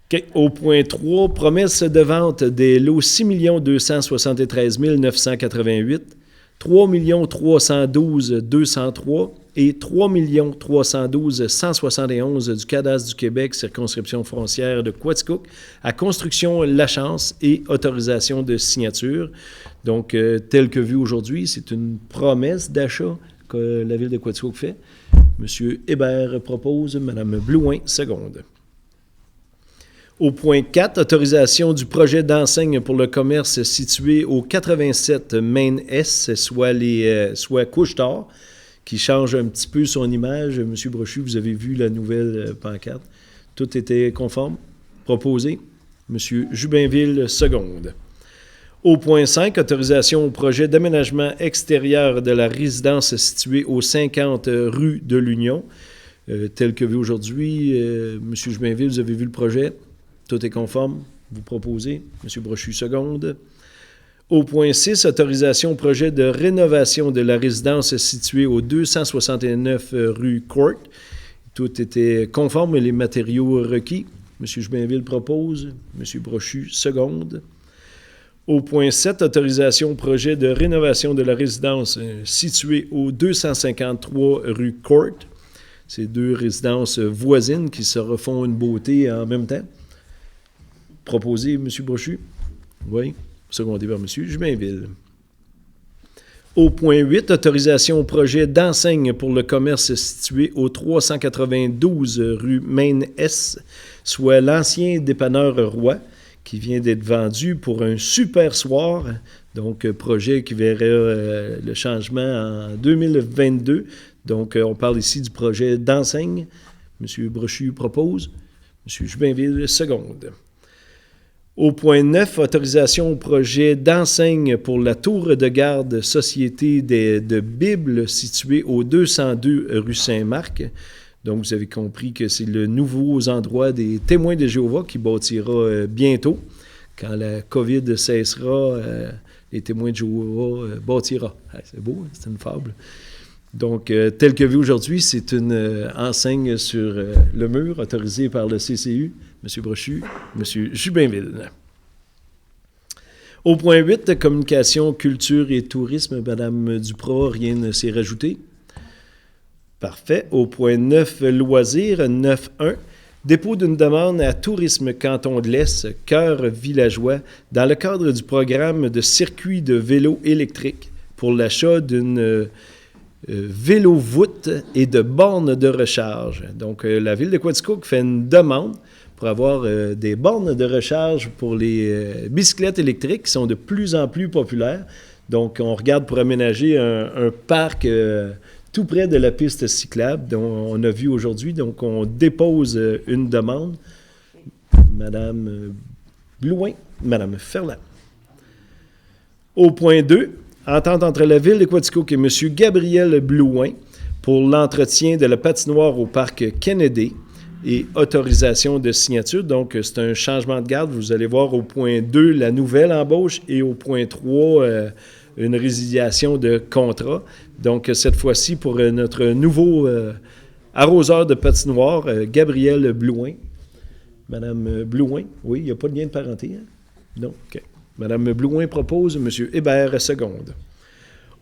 Okay. Au point 3, promesse de vente des lots 6 273 988, 3 312 203 et 3 312 171 du Cadastre du Québec, circonscription foncière de Quaticook, à construction Lachance et autorisation de signature. Donc, tel que vu aujourd'hui, c'est une promesse d'achat que la ville de Quaticook fait. M. Hébert propose, Mme Blouin seconde. Au point 4, autorisation du projet d'enseigne pour le commerce situé au 87 Main S, soit Couche-Tard, qui change un petit peu son image. M. Brochu, vous avez vu la nouvelle pancarte. Tout était conforme. Proposé. M. Jubinville, seconde. Au point 5, autorisation au projet d'aménagement extérieur de la résidence située au 50 rue de l'Union. Tel que vu aujourd'hui, M. Jubinville, vous avez vu le projet. Tout est conforme. Vous proposez. M. Brochu, seconde. Au point 6, autorisation au projet de rénovation de la résidence située au 269 rue Court. Tout était conforme, les matériaux requis. M. Jubinville propose. M. Brochu, seconde. Au point 7, autorisation au projet de rénovation de la résidence située au 253 rue Court. C'est deux résidences voisines qui se refont une beauté en même temps. Proposé, M. Brochu? Oui. Secondé par M. Jubinville. Au point 8, autorisation au projet d'enseigne pour le commerce situé au 392 rue Maine-Est, soit l'ancien dépanneur Roi, qui vient d'être vendu pour un super soir. Donc, projet qui verrait le changement en 2022. Donc, on parle ici du projet d'enseigne. M. Brochu propose. M. Jubinville, seconde. Au point 9, autorisation au projet d'enseigne pour la tour de garde Société de Bible située au 202 rue Saint-Marc. Donc, vous avez compris que c'est le nouveau endroit des témoins de Jéhovah qui bâtira bientôt. Quand la COVID cessera, les témoins de Jéhovah bâtira. C'est beau, hein? C'est une fable. Donc, tel que vu aujourd'hui, c'est une enseigne sur le mur autorisée par le CCU. M. Brochu, M. Jubinville. Au point 8, communication, culture et tourisme, Mme Duprat, rien ne s'est rajouté. Parfait. Au point 9, loisirs, 9.1, dépôt d'une demande à Tourisme Canton de l'Est, Cœur villageois, dans le cadre du programme de circuit de vélo électrique pour l'achat d'une vélo-voûte et de bornes de recharge. Donc, la ville de Quaticook fait une demande pour avoir des bornes de recharge pour les bicyclettes électriques qui sont de plus en plus populaires. Donc, on regarde pour aménager un parc tout près de la piste cyclable dont on a vu aujourd'hui. Donc, on dépose une demande. Mme Blouin, Mme Ferland. Au point 2, entente entre la ville de Quaticook et M. Gabriel Blouin pour l'entretien de la patinoire au parc Kennedy et autorisation de signature. Donc, c'est un changement de garde. Vous allez voir au point 2 la nouvelle embauche et au point 3 une résiliation de contrat. Donc, cette fois-ci, pour notre nouveau arroseur de patinoire, Gabriel Blouin. Madame Blouin, oui, il n'y a pas de lien de parenté, hein? Non, OK. Madame Blouin propose, M. Hébert seconde.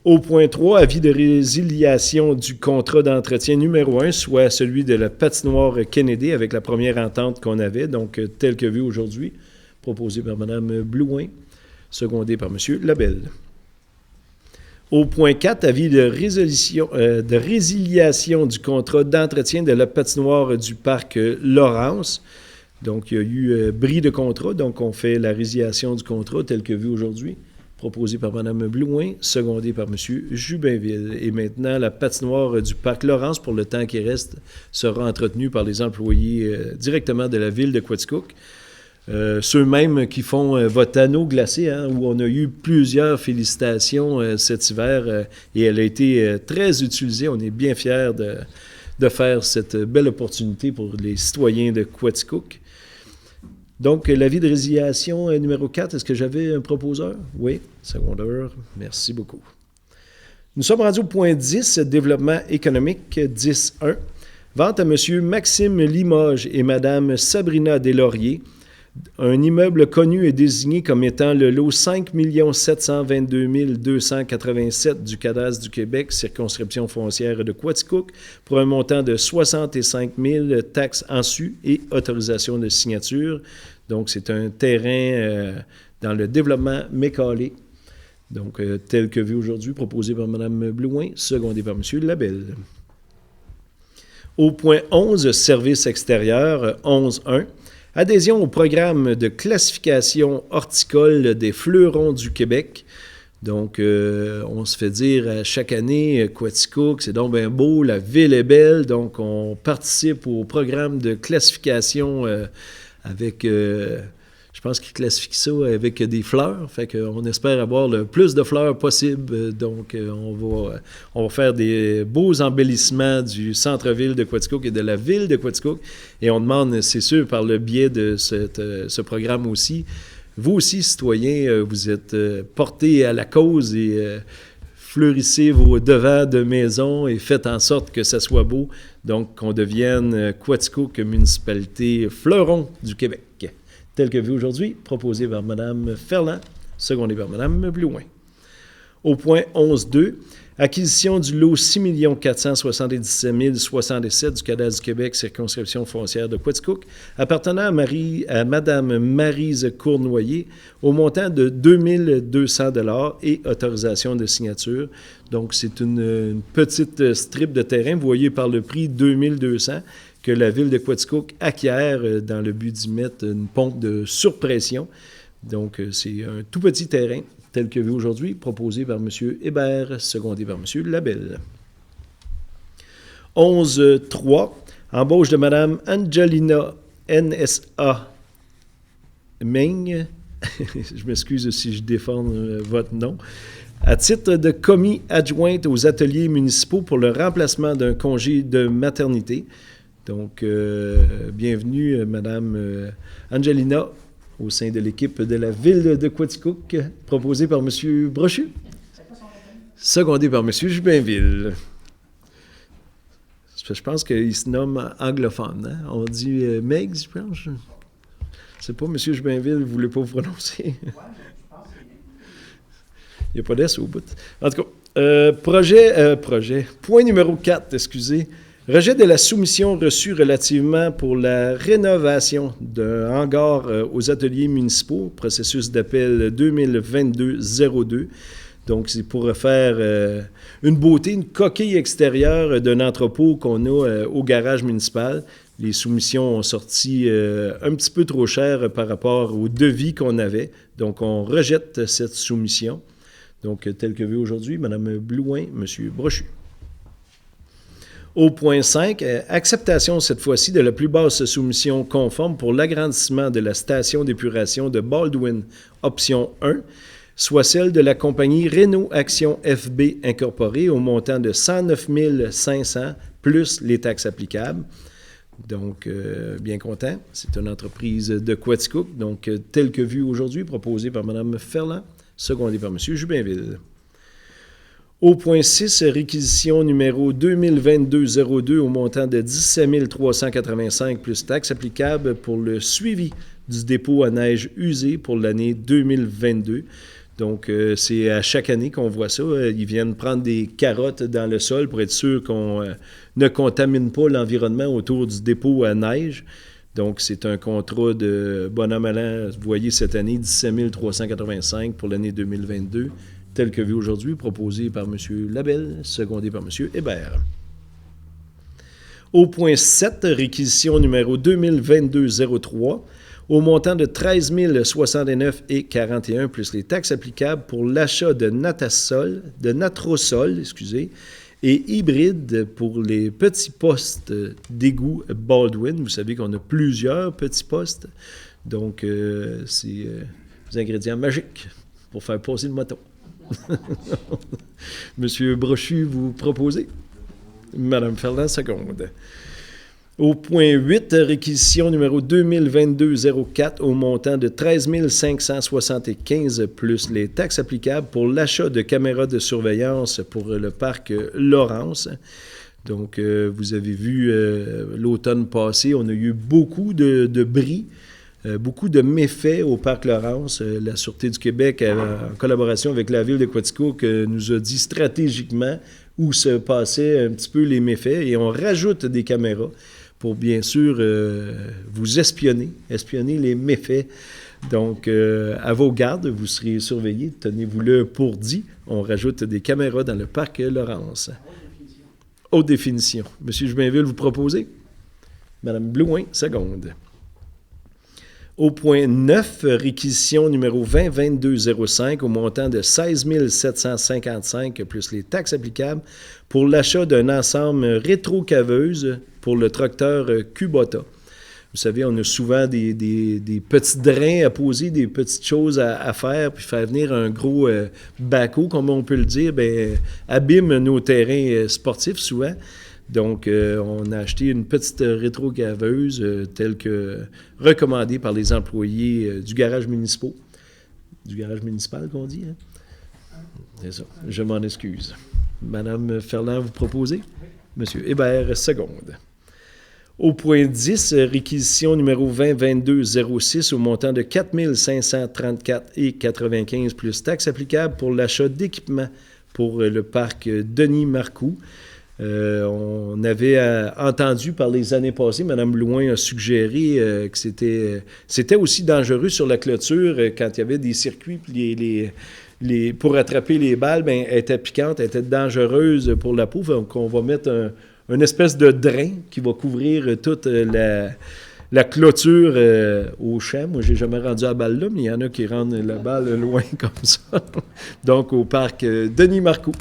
Au point 3, avis de résiliation du contrat d'entretien numéro 1, soit celui de la patinoire Kennedy avec la première entente qu'on avait, donc tel que vu aujourd'hui, proposé par Mme Blouin, secondé par M. Labelle. Au point 4, avis de résiliation du contrat d'entretien de la patinoire du parc Laurence. Donc, il y a eu bris de contrat, donc on fait la résiliation du contrat tel que vu aujourd'hui, proposé par Mme Blouin, secondé par M. Jubinville. Et maintenant, la patinoire du parc Laurence, pour le temps qui reste, sera entretenue par les employés directement de la ville de Quaticook. Ceux-mêmes qui font votre anneau glacé, hein, où on a eu plusieurs félicitations cet hiver, et elle a été très utilisée. On est bien fiers de faire cette belle opportunité pour les citoyens de Quaticook. Donc, l'avis de résiliation numéro 4, est-ce que j'avais un proposeur? Oui, secondaire, merci beaucoup. Nous sommes rendus au point 10, développement économique, 10.1. Vente à M. Maxime Limoges et Mme Sabrina Deslauriers. Un immeuble connu et désigné comme étant le lot 5 722 287 du cadastre du Québec, circonscription foncière de Quaticook, pour un montant de 65 000 taxes en su et autorisation de signature. Donc, c'est un terrain dans le développement Mécalé. Donc, tel que vu aujourd'hui, proposé par Mme Blouin, secondé par M. Labelle. Au point 11, services extérieurs, 11.1. Adhésion au programme de classification horticole des fleurons du Québec. Donc, on se fait dire chaque année, Quaticook, c'est donc bien beau, la ville est belle. Donc, on participe au programme de classification avec, je pense qu'ils classifient ça avec des fleurs. Fait qu'on espère avoir le plus de fleurs possible. Donc, on va faire des beaux embellissements du centre-ville de Quaticook et de la ville de Quaticook. Et on demande, c'est sûr, par le biais de ce programme aussi, vous aussi, citoyens, vous êtes portés à la cause et fleurissez vos devants de maison et faites en sorte que ça soit beau. Donc, qu'on devienne Quaticook municipalité fleuron du Québec. Tel que vu aujourd'hui, proposé par Mme Ferland, secondé par Mme Blouin. Au point 11.2, acquisition du lot 6 477 067 du cadastre du Québec, circonscription foncière de Quaticook, appartenant à Mme Maryse Cournoyer, au montant de 2 200 $ et autorisation de signature. Donc, c'est une petite strip de terrain, vous voyez par le prix 2 200 que la ville de Quaticook acquiert dans le but d'y mettre une pompe de surpression. Donc, c'est un tout petit terrain, tel que vu aujourd'hui, proposé par M. Hébert, secondé par M. Labelle. 11.3. Embauche de Mme Angelina NSA Ming. Je m'excuse si je déforme votre nom. À titre de commis adjointe aux ateliers municipaux pour le remplacement d'un congé de maternité. Donc, bienvenue, Mme Angelina, au sein de l'équipe de la ville de Quaticook, proposée par M. Brochu, secondé par M. Jubinville. Je pense qu'il se nomme anglophone. Hein? On dit Megs, je pense. C'est pas M. Jubinville, vous ne voulez pas vous prononcer? Il n'y a pas d'S au bout. En tout cas, projet. Point numéro 4, excusez. Rejet de la soumission reçue relativement pour la rénovation d'un hangar aux ateliers municipaux, processus d'appel 2022-02. Donc, c'est pour refaire une beauté, une coquille extérieure d'un entrepôt qu'on a au garage municipal. Les soumissions ont sorti un petit peu trop cher par rapport au devis qu'on avait. Donc, on rejette cette soumission. Donc, tel que vu aujourd'hui, Mme Blouin, M. Brochu. Au point 5, acceptation cette fois-ci de la plus basse soumission conforme pour l'agrandissement de la station d'épuration de Baldwin, option 1, soit celle de la compagnie Renault Action FB Incorporée au montant de 109 500 plus les taxes applicables. Donc, bien content. C'est une entreprise de Quaticook, donc tel que vu aujourd'hui, proposé par Mme Ferland, secondé par M. Jubinville. Au point 6, réquisition numéro 2022-02 au montant de 17 385 plus taxes applicables pour le suivi du dépôt à neige usée pour l'année 2022. Donc, c'est à chaque année qu'on voit ça. Ils viennent prendre des carottes dans le sol pour être sûr qu'on ne contamine pas l'environnement autour du dépôt à neige. Donc, c'est un contrat de bon an, mal an. Vous voyez, cette année, 17 385 pour l'année 2022. Tel que vu aujourd'hui, proposé par M. Labelle, secondé par M. Hébert. Au point 7, réquisition numéro 2022-03, au montant de 13 069,41 plus les taxes applicables pour l'achat de natrosol, et hybride pour les petits postes d'égout Baldwin. Vous savez qu'on a plusieurs petits postes, donc c'est des ingrédients magiques pour faire passer le moton. Monsieur Brochu, vous proposez? Madame Ferland, seconde. Au point 8, réquisition numéro 2022-04 au montant de 13 575 plus les taxes applicables pour l'achat de caméras de surveillance pour le parc Laurence. Donc, vous avez vu l'automne passé, on a eu beaucoup de bris. Beaucoup de méfaits au parc Laurence. La Sûreté du Québec, en collaboration avec la ville de Quaticook, nous a dit stratégiquement où se passaient un petit peu les méfaits et on rajoute des caméras pour bien sûr vous espionner les méfaits. Donc, à vos gardes, vous serez surveillés, tenez-vous-le pour dit. On rajoute des caméras dans le parc Laurence. Haute définition. Monsieur Jubainville, vous proposez? Madame Blouin, seconde. Au point 9, réquisition numéro 2022-05 au montant de 16 755 plus les taxes applicables pour l'achat d'un ensemble rétrocaveuse pour le tracteur Kubota. Vous savez, on a souvent des petits drains à poser, des petites choses à faire, puis faire venir un gros backhoe, comme on peut le dire, abîme nos terrains sportifs souvent. Donc, on a acheté une petite rétrocaveuse telle que recommandée par les employés du garage municipal. Du garage municipal qu'on dit, hein? C'est ça. Je m'en excuse. Madame Ferland, vous proposez? Monsieur Hébert, seconde. Au point 10, réquisition numéro 2022-06 au montant de 4 534,95 plus taxes applicables pour l'achat d'équipements pour le parc Denis Marcoux. On avait entendu par les années passées, Mme Blouin a suggéré que c'était aussi dangereux sur la clôture quand il y avait des circuits, puis pour attraper les balles, elle était piquante, elle était dangereuse pour la peau. Donc, on va mettre une espèce de drain qui va couvrir toute la clôture au champ. Moi, j'ai jamais rendu la balle là, mais il y en a qui rendent la balle loin comme ça. Donc, au parc Denis Marcoux.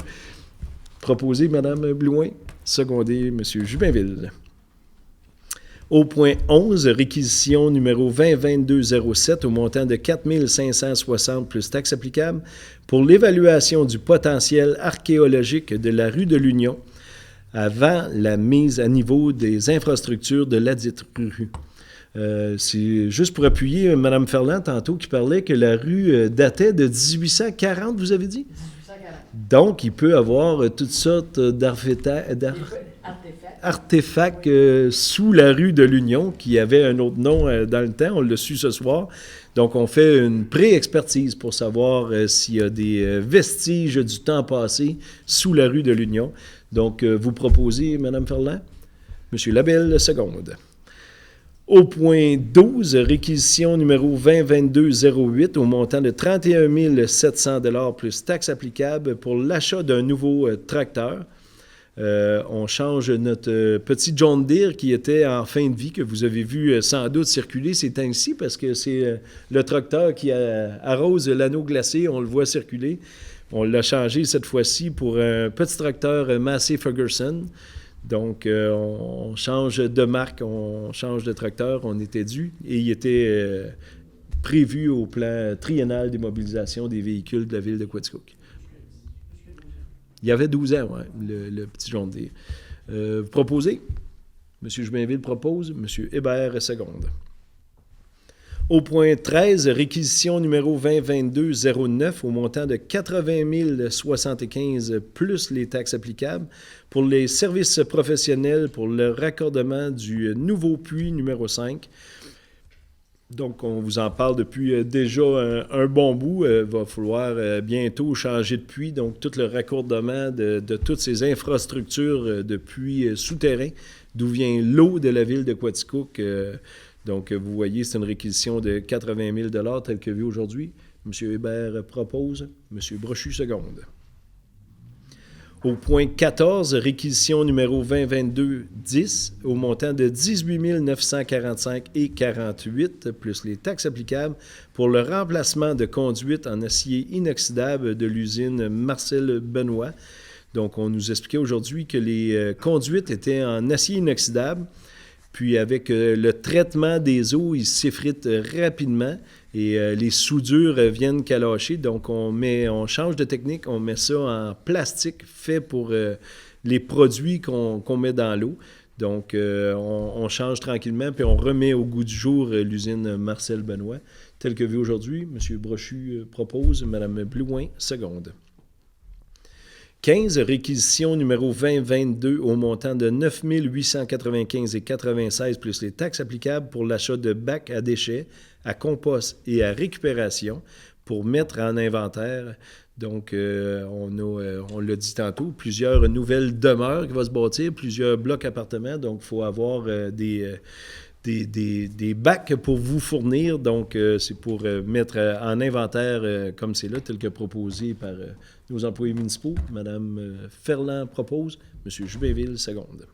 Proposé, Mme Blouin. Secondé, M. Jubainville. Au point 11, réquisition numéro 2022-07 au montant de 4 560 plus taxes applicables pour l'évaluation du potentiel archéologique de la rue de l'Union avant la mise à niveau des infrastructures de ladite rue. C'est juste pour appuyer Mme Ferland tantôt qui parlait que la rue datait de 1840, vous avez dit? Donc, il peut avoir toutes sortes d'artefacts sous la rue de l'Union, qui avait un autre nom dans le temps, on l'a su ce soir. Donc, on fait une pré-expertise pour savoir s'il y a des vestiges du temps passé sous la rue de l'Union. Donc, vous proposez, Mme Ferland? M. Labelle, seconde. Au point 12, réquisition numéro 2022-08 au montant de 31 700 $ plus taxes applicables pour l'achat d'un nouveau tracteur. On change notre petit John Deere qui était en fin de vie, que vous avez vu sans doute circuler ces temps-ci, parce que c'est le tracteur qui arrose l'anneau glacé, on le voit circuler. On l'a changé cette fois-ci pour un petit tracteur Massey Ferguson. Donc, on change de marque, on change de tracteur, on était dû, et il était prévu au plan triennal des mobilisations des véhicules de la ville de Quaticook. Il y avait 12 ans, ouais, le petit John Deere. Vous proposez? M. Jubainville propose, M. Hébert seconde. Au point 13, réquisition numéro 2022-09 au montant de 80 075 plus les taxes applicables pour les services professionnels pour le raccordement du nouveau puits numéro 5. Donc, on vous en parle depuis déjà un bon bout. Il va falloir bientôt changer de puits. Donc, tout le raccordement de toutes ces infrastructures de puits souterrains, d'où vient l'eau de la ville de Quaticook. Donc, vous voyez, c'est une réquisition de 80 000 $ telle que vue aujourd'hui. M. Hébert propose. M. Brochu seconde. Au point 14, réquisition numéro 2022-10 au montant de 18 945 et 48 plus les taxes applicables pour le remplacement de conduites en acier inoxydable de l'usine Marcel Benoît. Donc, on nous expliquait aujourd'hui que les conduites étaient en acier inoxydable. Puis avec le traitement des eaux, ils s'effritent rapidement et les soudures viennent calacher. Donc, on change de technique, on met ça en plastique fait pour les produits qu'on met dans l'eau. Donc, on change tranquillement, puis on remet au goût du jour l'usine Marcel Benoît. Tel que vu aujourd'hui, M. Brochu propose, Mme Blouin seconde. 15, réquisition numéro 2022 au montant de 9 895 et 96 plus les taxes applicables pour l'achat de bacs à déchets, à compost et à récupération pour mettre en inventaire. Donc, on l'a dit tantôt, plusieurs nouvelles demeures qui vont se bâtir, plusieurs blocs appartements. Donc, il faut avoir des bacs pour vous fournir. Donc, c'est pour mettre en inventaire comme c'est là, tel que proposé par nos employés municipaux. Mme Ferland propose. M. Jubinville seconde.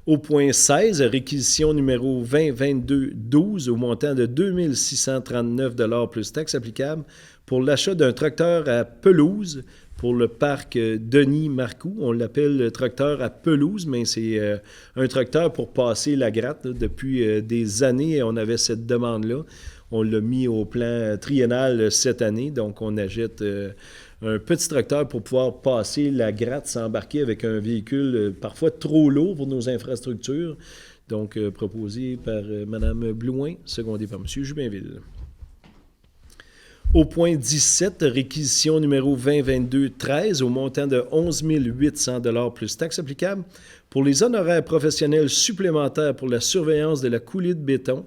Au point 16, réquisition numéro 2022-12 au montant de 2 639 $ plus taxes applicables pour l'achat d'un tracteur à pelouse pour le parc Denis Marcoux. On l'appelle le tracteur à pelouse, mais c'est un tracteur pour passer la gratte. Depuis des années, on avait cette demande-là. On l'a mis au plan triennal cette année. Donc, on achète un petit tracteur pour pouvoir passer la gratte, s'embarquer avec un véhicule parfois trop lourd pour nos infrastructures. Donc, proposé par Mme Blouin, secondé par M. Jubinville. Au point 17, réquisition numéro 2022-13 au montant de 11 800 $ plus taxes applicables pour les honoraires professionnels supplémentaires pour la surveillance de la coulée de béton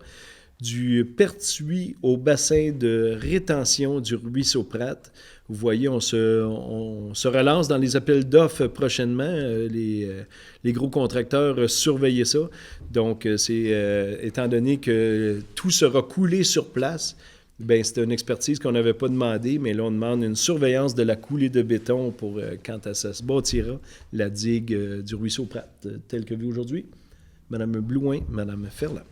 du pertuis au bassin de rétention du ruisseau Pratt. Vous voyez, on se relance dans les appels d'offres prochainement. Les gros contracteurs surveillaient ça. Donc, étant donné que tout sera coulé sur place, bien, c'était une expertise qu'on n'avait pas demandée, mais là, on demande une surveillance de la coulée de béton pour quand ça se bâtira, la digue du ruisseau Pratt, telle que vue aujourd'hui. Mme Blouin, Mme Ferland.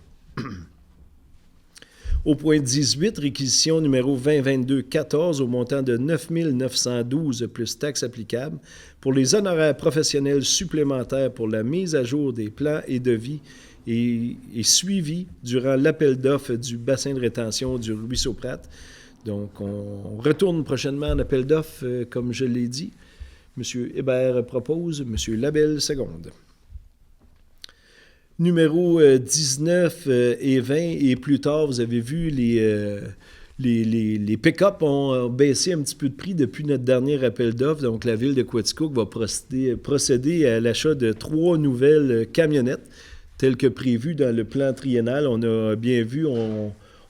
Au point 18, réquisition numéro 2022-14 au montant de 9 912 plus taxes applicables pour les honoraires professionnels supplémentaires pour la mise à jour des plans et devis et suivi durant l'appel d'offres du bassin de rétention du ruisseau Pratt. Donc, on retourne prochainement en appel d'offres, comme je l'ai dit. M. Hébert propose, M. Labelle seconde. Numéro 19 et 20, et plus tard, vous avez vu, les pick-up ont baissé un petit peu de prix depuis notre dernier appel d'offres. Donc, la ville de Quaticook va procéder à l'achat de 3 nouvelles camionnettes, telles que prévues dans le plan triennal. On a bien vu,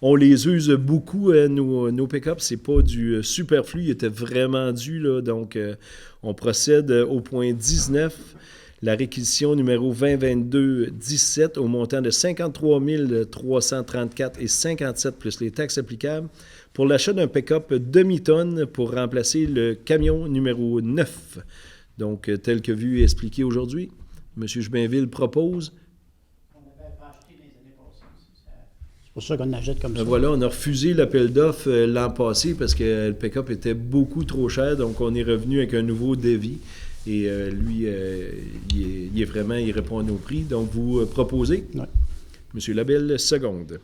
on les use beaucoup, nos pick-up. C'est pas du superflu, il était vraiment dû, là. Donc, on procède au point 19. La réquisition numéro 2022-17 au montant de 53 334 et 57 plus les taxes applicables pour l'achat d'un pick-up demi-tonne pour remplacer le camion numéro 9. Donc, tel que vu et expliqué aujourd'hui, M. Jubinville propose. On avait acheté les années passées. C'est pour ça qu'on achète comme ça. Voilà, on a refusé l'appel d'offres l'an passé parce que le pick-up était beaucoup trop cher. Donc, on est revenu avec un nouveau devis. Et lui, il répond à nos prix. Donc, vous proposez? Oui. M. Labelle, seconde.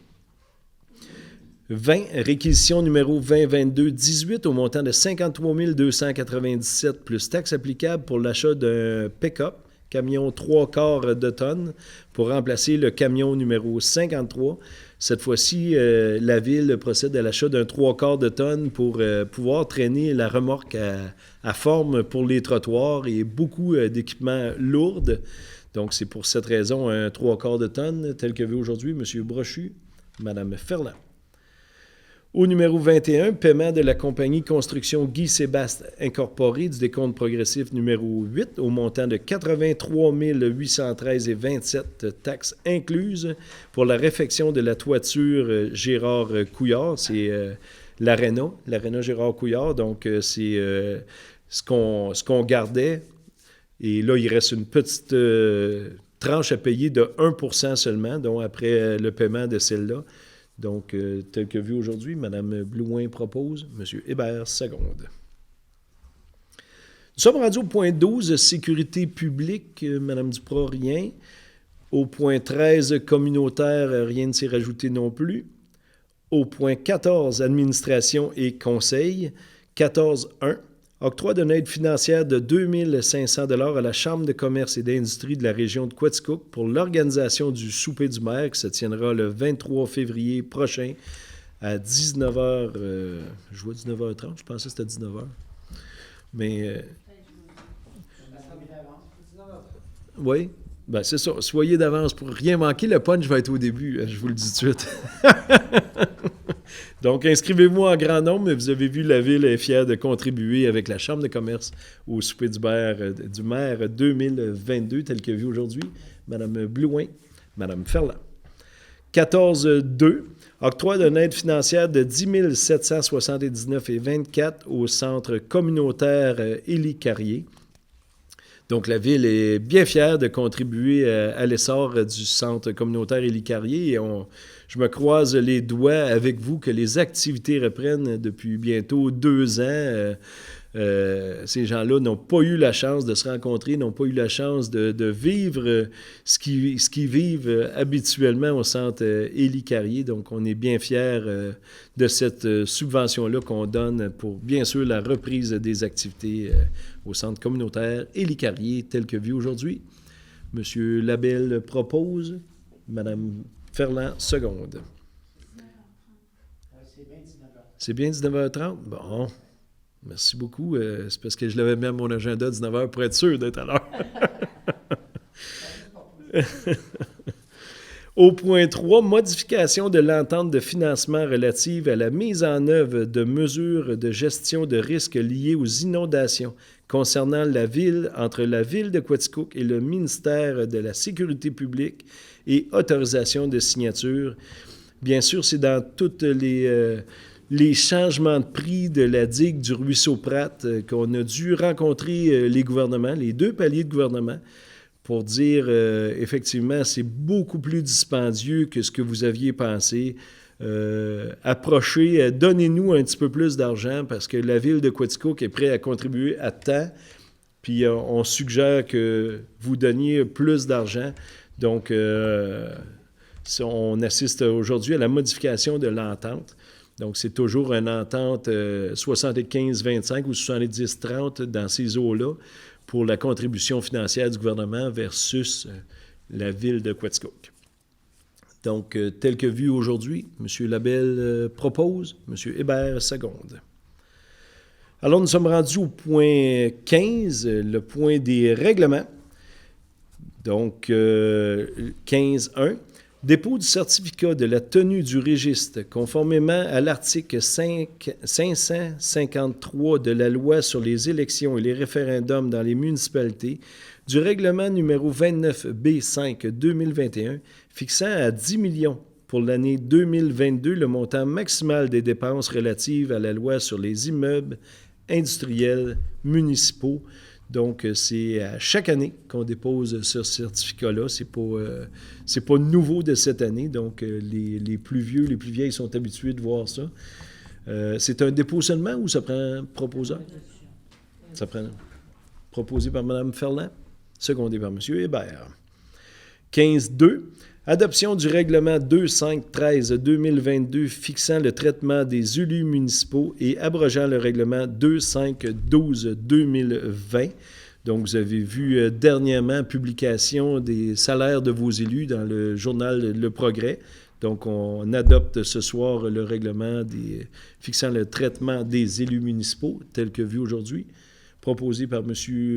20, réquisition numéro 2022-18 au montant de 53 297 plus taxes applicables pour l'achat d'un pick-up camion 3/4 de tonnes, pour remplacer le camion numéro 53. Cette fois-ci, la Ville procède à l'achat d'un 3/4 de tonnes pour pouvoir traîner la remorque à forme pour les trottoirs et beaucoup d'équipements lourds. Donc, c'est pour cette raison un 3/4 de tonnes, tel que vu aujourd'hui M. Brochu, Mme Ferland. Au numéro 21, paiement de la compagnie Construction Guy Sébastien Incorporée du décompte progressif numéro 8 au montant de 83 813,27 taxes incluses pour la réfection de la toiture Gérard Couillard. C'est l'Arena Gérard Couillard. Donc, c'est ce qu'on gardait. Et là, il reste une petite tranche à payer de 1% seulement, donc après le paiement de celle-là. Donc, tel que vu aujourd'hui, Mme Blouin propose, M. Hébert seconde. Nous sommes rendus au point 12, sécurité publique, Mme Duprat, rien. Au point 13, communautaire, rien ne s'est rajouté non plus. Au point 14, administration et conseil, 14.1. Octroi d'une aide financière de 2 500 $ à la Chambre de commerce et d'industrie de la région de Quaticook pour l'organisation du souper du maire qui se tiendra le 23 février prochain à 19h. Je vois 19h30, je pensais que c'était 19h. Mais... oui, ben c'est ça. Soyez d'avance pour rien manquer. Le punch va être au début, je vous le dis tout de suite. Donc, inscrivez-vous en grand nombre. Vous avez vu, la Ville est fière de contribuer avec la Chambre de commerce au souper du maire 2022, tel que vu aujourd'hui. Mme Blouin, Mme Ferland. 14.2. Octroi d'une aide financière de 10 779,24 au centre communautaire Élie Carrier. Donc, la Ville est bien fière de contribuer à l'essor du centre communautaire Élie Carrier et je me croise les doigts avec vous que les activités reprennent depuis bientôt 2 ans. Ces gens-là n'ont pas eu la chance de se rencontrer, n'ont pas eu la chance de vivre ce qu'ils vivent habituellement au centre Élie Carrier. Donc, on est bien fiers de cette subvention-là qu'on donne pour, bien sûr, la reprise des activités au centre communautaire Élie Carrier, tel que vu aujourd'hui. M. Labelle propose, Mme Ferland seconde. C'est bien 19h30? Bon. Merci beaucoup. C'est parce que je l'avais mis à mon agenda 19h pour être sûr d'être à l'heure. Au point 3, modification de l'entente de financement relative à la mise en œuvre de mesures de gestion de risques liés aux inondations concernant la Ville, entre la Ville de Quaticook et le ministère de la Sécurité publique et autorisation de signature. Bien sûr, c'est dans toutes les changements de prix de la digue du ruisseau Pratt qu'on a dû rencontrer les gouvernements, les 2 paliers de gouvernement, pour dire, effectivement, c'est beaucoup plus dispendieux que ce que vous aviez pensé. Approchez, donnez-nous un petit peu plus d'argent parce que la Ville de Quaticook est prête à contribuer à temps. Puis on suggère que vous donniez plus d'argent. Donc, on assiste aujourd'hui à la modification de l'entente. Donc, c'est toujours une entente 75-25 ou 70-30 dans ces eaux-là pour la contribution financière du gouvernement versus la Ville de Quaticook. Donc, tel que vu aujourd'hui, M. Labelle propose, M. Hébert seconde. Alors, nous sommes rendus au point 15, le point des règlements. Donc, 15.1. Dépôt du certificat de la tenue du registre conformément à l'article 553 de la loi sur les élections et les référendums dans les municipalités du règlement numéro 29B5-2021 fixant à 10 millions pour l'année 2022 le montant maximal des dépenses relatives à la loi sur les immeubles industriels municipaux. Donc, c'est à chaque année qu'on dépose ce certificat-là. C'est pas nouveau de cette année. Donc, les plus vieux, les plus vieilles sont habitués de voir ça. C'est un dépôt seulement ou ça prend proposant? Ça prend proposé par Mme Ferland, secondé par M. Hébert. 15.2. Adoption du règlement 2.5.13-2022 fixant le traitement des élus municipaux et abrogeant le règlement 2.5.12-2020. Donc, vous avez vu dernièrement publication des salaires de vos élus dans le journal Le Progrès. Donc, on adopte ce soir le règlement fixant le traitement des élus municipaux, tel que vu aujourd'hui, proposé par M.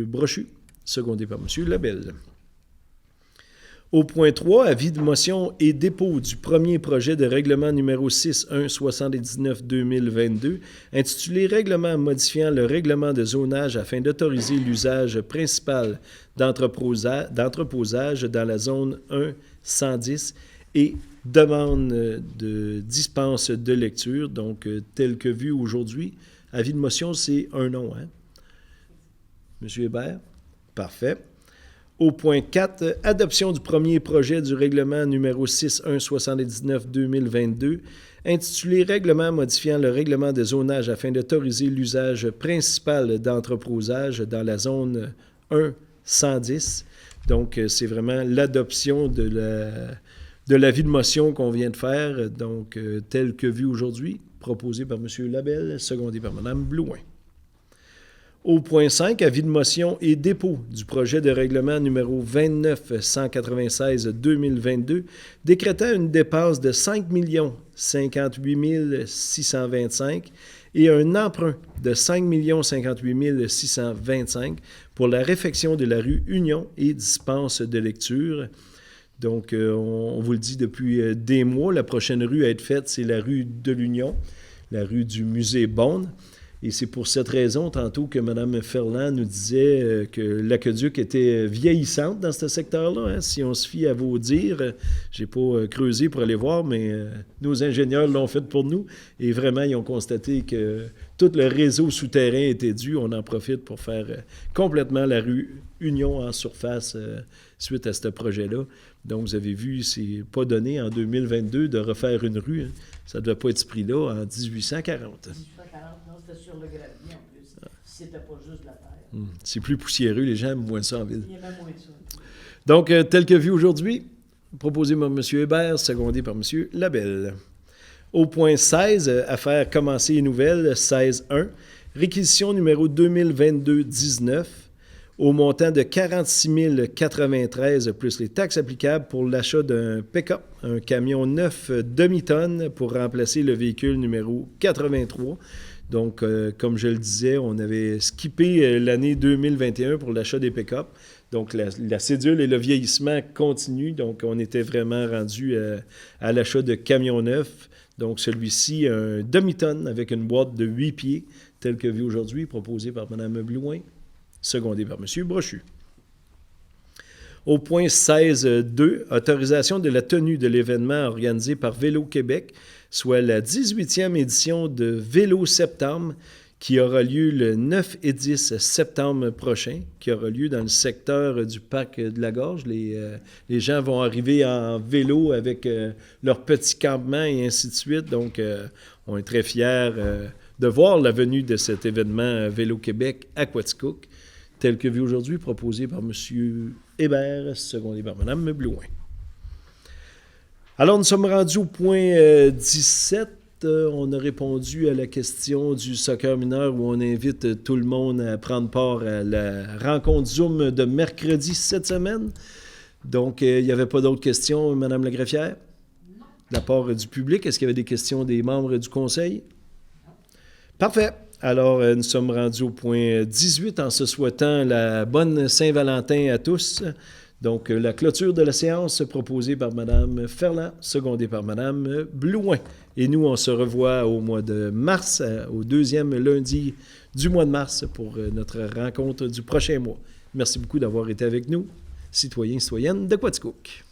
Brochu, secondé par M. Labelle. Au point 3, avis de motion et dépôt du premier projet de règlement numéro 6.1.79/2022, intitulé « Règlement modifiant le règlement de zonage afin d'autoriser l'usage principal d'entreposage dans la zone 1-110 et demande de dispense de lecture », donc tel que vu aujourd'hui. Avis de motion, c'est un nom, hein? Monsieur Hébert? Parfait. Au point 4, adoption du premier projet du règlement numéro 6.1.79/2022, intitulé « Règlement modifiant le règlement de zonage afin d'autoriser l'usage principal d'entreposage dans la zone 1-110 ». Donc, c'est vraiment l'adoption de l'avis de motion qu'on vient de faire, donc tel que vu aujourd'hui, proposé par M. Labelle, secondé par Mme Blouin. Au point 5, avis de motion et dépôt du projet de règlement numéro 29-196/2022, décrétant une dépense de 5 058 625 et un emprunt de 5 058 625 pour la réfection de la rue Union et dispense de lecture. Donc, on vous le dit depuis des mois, la prochaine rue à être faite, c'est la rue de l'Union, la rue du Musée Beaune. Et c'est pour cette raison, tantôt, que Mme Ferland nous disait que l'aqueduc était vieillissante dans ce secteur-là. Hein. Si on se fie à vos dires, je n'ai pas creusé pour aller voir, mais nos ingénieurs l'ont fait pour nous. Et vraiment, ils ont constaté que tout le réseau souterrain était dû. On en profite pour faire complètement la rue Union en surface suite à ce projet-là. Donc, vous avez vu, c'est pas donné en 2022 de refaire une rue. Hein. Ça ne devait pas être ce prix-là en 1840. Sur le gravier en plus, si c'était pas juste la terre. C'est plus poussiéreux, les gens aiment moins ça en ville. Il y avait moins ça. Donc, tel que vu aujourd'hui, proposé par M. Hébert, secondé par M. Labelle. Au point 16, affaire commencée et nouvelle, 16.1, réquisition numéro 2022-19, au montant de 46 093 plus les taxes applicables pour l'achat d'un pick-up, un camion neuf demi-tonne pour remplacer le véhicule numéro 83. Donc, comme je le disais, on avait skippé l'année 2021 pour l'achat des pick-up. Donc, la cédule et le vieillissement continuent. Donc, on était vraiment rendu à l'achat de camions neufs. Donc, celui-ci, un demi-tonne avec une boîte de 8 pieds, tel que vu aujourd'hui, proposé par Mme Blouin, secondé par M. Brochu. Au point 16.2, autorisation de la tenue de l'événement organisé par Vélo Québec, soit la 18e édition de Vélo Septembre, qui aura lieu le 9 et 10 septembre prochain, qui aura lieu dans le secteur du parc de la Gorge. Les gens vont arriver en vélo avec leur petit campement et ainsi de suite. Donc, on est très fiers de voir la venue de cet événement Vélo Québec à Quaticook, tel que vu aujourd'hui, proposé par M. Hébert, secondé par Mme Blouin. Alors, nous sommes rendus au point 17. On a répondu à la question du soccer mineur où on invite tout le monde à prendre part à la rencontre Zoom de mercredi cette semaine. Donc, il n'y avait pas d'autres questions, Mme la greffière? Non. De la part du public, est-ce qu'il y avait des questions des membres du conseil? Non. Parfait. Alors, nous sommes rendus au point 18 en se souhaitant la bonne Saint-Valentin à tous. Donc, la clôture de la séance proposée par Mme Ferland, secondée par Mme Blouin. Et nous, on se revoit au mois de mars, au deuxième lundi du mois de mars pour notre rencontre du prochain mois. Merci beaucoup d'avoir été avec nous, citoyens et citoyennes de Quaticook.